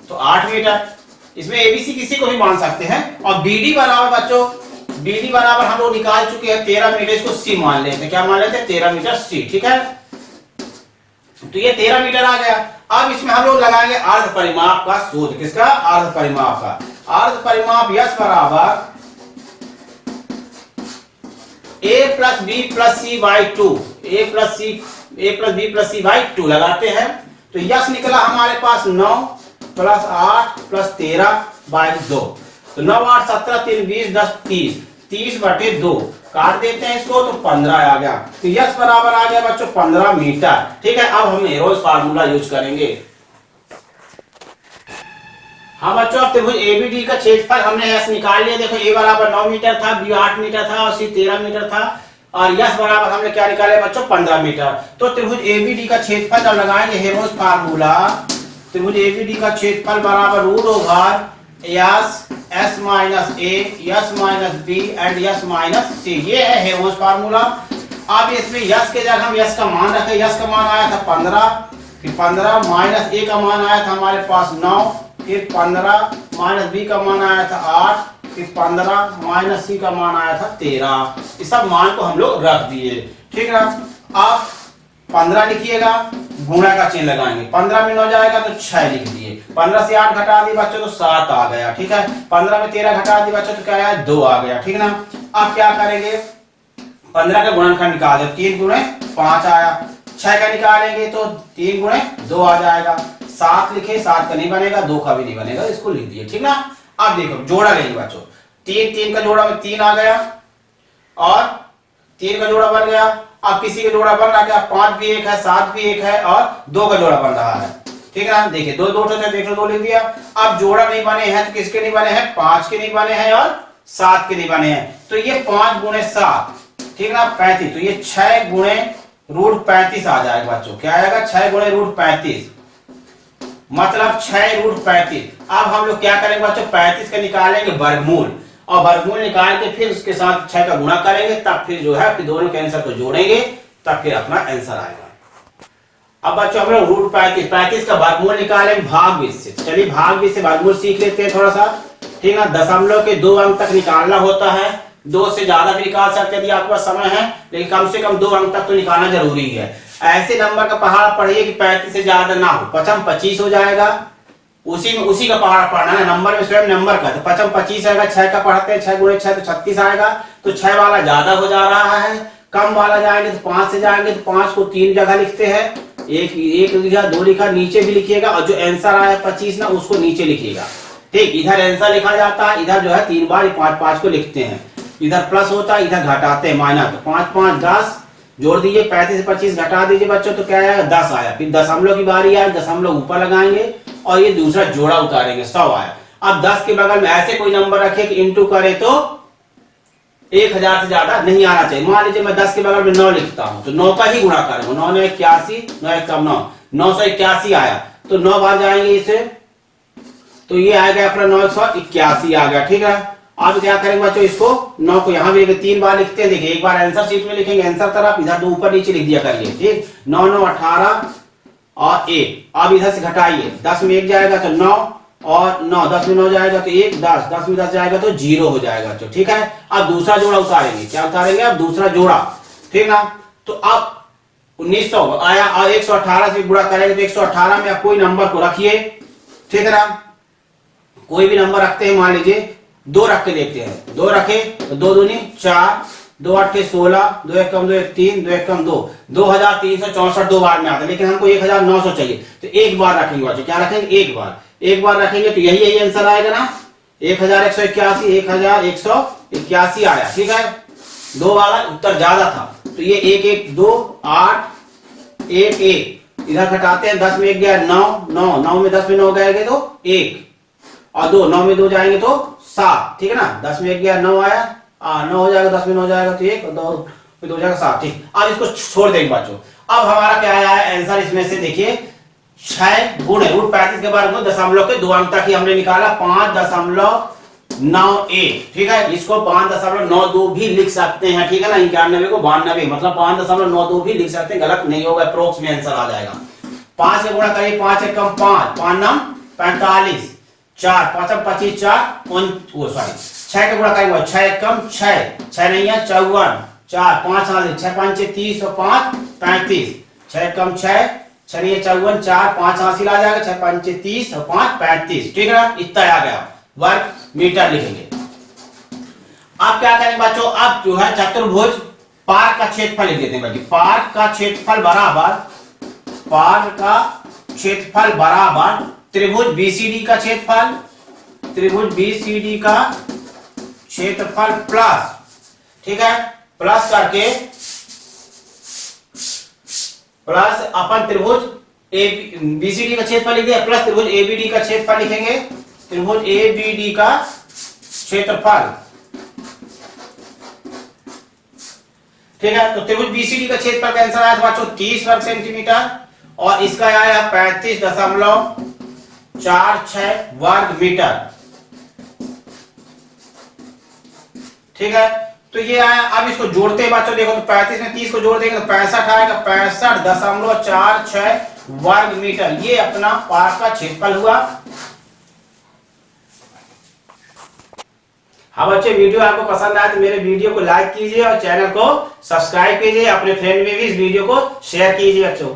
तो 8 मीटर। इसमें ABC किसी को भी मान सकते हैं। और BD बराबर बच्चों, BD बराबर हम लोग निकाल चुके हैं 13 मीटर, इसको C मान लेते हैं। क्या मान लेते हैं, 13 मीटर C। ठीक है, तो ये 13 मीटर आ गया। अब इसमें हम लोग लगाएंगे अर्ध परिमाप का सूत्र। किसका, अर्ध परिमाप का। अर्ध परिमाप यस बराबर a plus b plus c by 2, a plus b plus c by 2 लगाते हैं। तो यस निकला हमारे पास 9 प्लस 8 प्लस 13 बाई 2। तो 9 8 17 3 20 10 30, 30/2 काट देते हैं इसको, तो 15 आ गया। तो यस बराबर आ गया बच्चों 15 मीटर। ठीक है, अब हम हेरोल्ड फार्मूला यूज करेंगे। हाँ बच्चों, अब त्रिभुज एबीडी का क्षेत्रफल हमने यस निकाल लिया। देखो A बराबर 9 मीटर था, B 8 मीटर था और C 13 मीटर था, और यस बराबर हमने क्या निकाले बच्चों, 15 मीटर। तो त्रिभुज एबीडी का क्षेत्रफल जब लगाएंगे हेरोल्ड फार्मूला, त्रिभुज एबीडी का क्षेत्रफल बराबर √/s s minus a, s minus b and s minus c। ये है हेरोल्ड फार्मूला। अब इसमें यस के जगह हम यस का मान रखें। यस का मान आया था 15, फिर 15 माइनस a का मान आया था हमारे पास 9, फिर 15 माइनस b का मान आया था 8, फिर 15 माइनस c का मान आया था 13। इस सब मान को हम लोग रख दिए। ठीक है, अब 15 लिखिएगा, गुणा का चिन्ह लगाएंगे, 15 में 9 जाएगा तो 6 लिख दिए। 15 से 8 घटा दिए बच्चों तो 7 आ गया। ठीक है, 15 में 13 घटा दिए बच्चों तो क्या आया, 2 आ गया। ठीक है ना, अब क्या करेंगे, 15 का गुणनखंड निकाल दे, 3 गुणे 5 आया। 6 का निकालेंगे तो 3 गुणे 2 आ जाएगा। 7 लिखे, 7 का नहीं बनेगा, 2 का भी नहीं बनेगा, इसको लिख दिए। ठीक ना, अब देखो जोड़ा लेंगे बच्चों, 3 का जोड़ा में 3 आ गया और 3 का जोड़ा बन गया। अब किसी का जोड़ा बन रहा है, 5 भी एक है, 7 भी एक है और 2 का जोड़ा बन रहा है। ठीक है ना, देखिए 2 2 थे, देख लो 2 लिख दिया। अब जोड़ा नहीं बने हैं तो किसके नहीं बने हैं, 5 के नहीं बने हैं और 7 के नहीं बने हैं। तो ये 5 गुणे 7, ठीक ना, 35। तो ये 6 गुणे √35 आ जाएगा बच्चों। क्या आएगा, 6 गुणे √35। मतलब 6√35। अब हम लोग क्या करेंगे बच्चों, 35 का निकालेंगे वर्गमूल, और वर्गमूल निकाल के फिर उसके साथ 6 का गुणा करेंगे, तब फिर जो है फिर दोनों के आंसर को जोड़ेंगे, तब फिर अपना आंसर आएगा। अब बच्चों हम लोग √35 का वर्गमूल निकालेंगे भाग 20 से। चलिए भाग 20 से वर्गमूल सीख लेते हैं थोड़ा सा, ठीक है। दशमलव के 2 अंक तक निकालना होता है, 2 से ज्यादा भी निकाल सकते हैं यदि आपके पास समय है, लेकिन कम से कम 2 अंक तक तो निकालना जरूरी है। ऐसे नंबर का पहाड़ पढ़िए कि 35 से ज्यादा ना हो, 25 हो जाएगा, उसी का पहाड़ पढ़ना है, नंबर में स्वयं नंबर का, तो 25 आएगा। 6 का पढ़ते हैं, 6 गुणे 6 तो 36 आएगा, तो 6 वाला ज्यादा हो जा रहा है। कम वाला जाएंगे तो 5 से जाएंगे, तो 5 को 3 जगह लिखते हैं, एक लिखा, 2 लिखा, नीचे भी लिखिएगा, और जो आंसर आया 25 ना उसको नीचे लिखिएगा, ठीक। इधर आंसर लिखा जाता है, इधर जो है 3 बार 5 को लिखते हैं, इधर प्लस होता है, इधर घटाते हैं माइनस, तो 5 5 10 जोड़ दीजिए, 35 से 25 घटा दीजिए बच्चों, तो क्या आएगा 10 आया। फिर दशमलव की बारी आई, दशमलव ऊपर लगाएंगे और ये दूसरा जोड़ा उतारेंगे, 100 आया। अब 10 के बगल में ऐसे कोई नंबर रखे कि इंटू करे तो 1000 से ज्यादा नहीं आना चाहिए। मान लीजिए मैं 10 के बगल में 9 लिखता हूं, तो 9 का ही गुणा करेंगे, 9 9 81, 9 1 कम 9, 981 आया, तो 9 बार जाएंगे इसे, तो ये आ गया अपना 981 आ गया, ठीक है। अब क्या करेंगे बच्चों, इसको 9 को यहाँ भी 3 बार लिखते हैं, देखिए एक बार आंसर शीट में लिखेंगे, आंसर तरफ, इधर 2 ऊपर नीचे लिख दिया करिए, ठीक। 9 9 18 और 1, अब इधर से घटाइए, 10 में 1 जाएगा तो 9, और 9 10 में 9 जाएगा तो 1, 10 10 में 10 जाएगा तो 0 हो जाएगा, तो ठीक है। अब दूसरा जोड़ा उतारेंगे, क्या उतारेंगे, अब दूसरा जोड़ा, ठीक ना। तो अब 1900 आया, और 118 से गुणा करेंगे तो 118 में आप कोई नंबर को रखिए, ठीक है ना। कोई भी नंबर रखते हैं, मान लीजिए 2 रख के देखते हैं, 2 रखे तो 2 दूनी 4, 2 8 16, 2 1 कम 2 1 3, 2 1 कम 2, 2364 2 बार में आता है, लेकिन हमको 1900 चाहिए, तो एक बार रखेंगे बच्चों, क्या रखेंगे, एक बार रखेंगे, तो यही आंसर आएगा ना, 1181 1181 आया, ठीक है। 2 वाला उत्तर ज्यादा था, तो ये 1 1 2 8 1 1, इधर घटाते हैं, 10 में 1 गया 9 9, 9 में 10 में 9 गएंगे तो 1, और 2 9 में 2 जाएंगे तो 7, ठीक है ना। 10 में 1 गया 9 आया, 9 हो जाएगा, 10 में 9 जाएगा तो 1, और 2 हो जाएगा 7, ठीक। अब इसको छोड़ देंगे बच्चों। अब हमारा क्या आया है आंसर, इसमें से देखिए 6 गुणे √35 के वर्गमूल दशमलव के 2 अंक तक ही हमने निकाला, 5.91, ठीक है। इसको 5.92 भी लिख सकते हैं, ठीक है ना। 91 को 92 मतलब 5.92 भी लिख सकते हैं, गलत नहीं होगा, अप्रोक्स में आंसर आ जाएगा। 5 से गुणा करिए, 5 1 कम 5, 5 9 45, 4 5 25 4 सॉरी 6 का गुणा करेंगे, 6 1 कम 6, 6 नहीं है 54, 4 5 6 5 30 और 5 35, 6 कम 6 6 नहीं है 54, 4 5 हासिल आ जाएगा, 6 5 30 और 5 35, ठीक है ना। इतना आ गया, वर्ग मीटर लिखेंगे। अब क्या करेंगे बच्चों, अब जो है चतुर्भुज पार्क का क्षेत्रफल लिख देते हैं बच्चों। पार्क का क्षेत्रफल बराबर त्रिभुज बीसीडी का क्षेत्रफल, त्रिभुज बीसीडी का क्षेत्रफल प्लस, ठीक है, प्लस करके प्लस अपन त्रिभुज बीसीडी का क्षेत्रफल लिख दिया, प्लस त्रिभुज एबीडी का क्षेत्रफल लिखेंगे, त्रिभुज एबीडी का क्षेत्रफल, ठीक है। तो त्रिभुज बीसीडी का क्षेत्रफल का आंसर आया था बच्चों 30 वर्ग सेंटीमीटर, और इसका आया 35.46 वर्ग मीटर, ठीक है। तो ये आया। अब इसको जोड़ते हैं बच्चों, देखो तो 35 में 30 को जोड़ देंगे तो 65 आएगा, 65.46 वर्ग मीटर, ये अपना पार्क का क्षेत्रफल हुआ। हाँ बच्चे, वीडियो आपको पसंद आए तो मेरे वीडियो को लाइक कीजिए और चैनल को सब्सक्राइब कीजिए, अपने फ्रेंड में भी इस वीडियो को शेयर कीजिए बच्चों।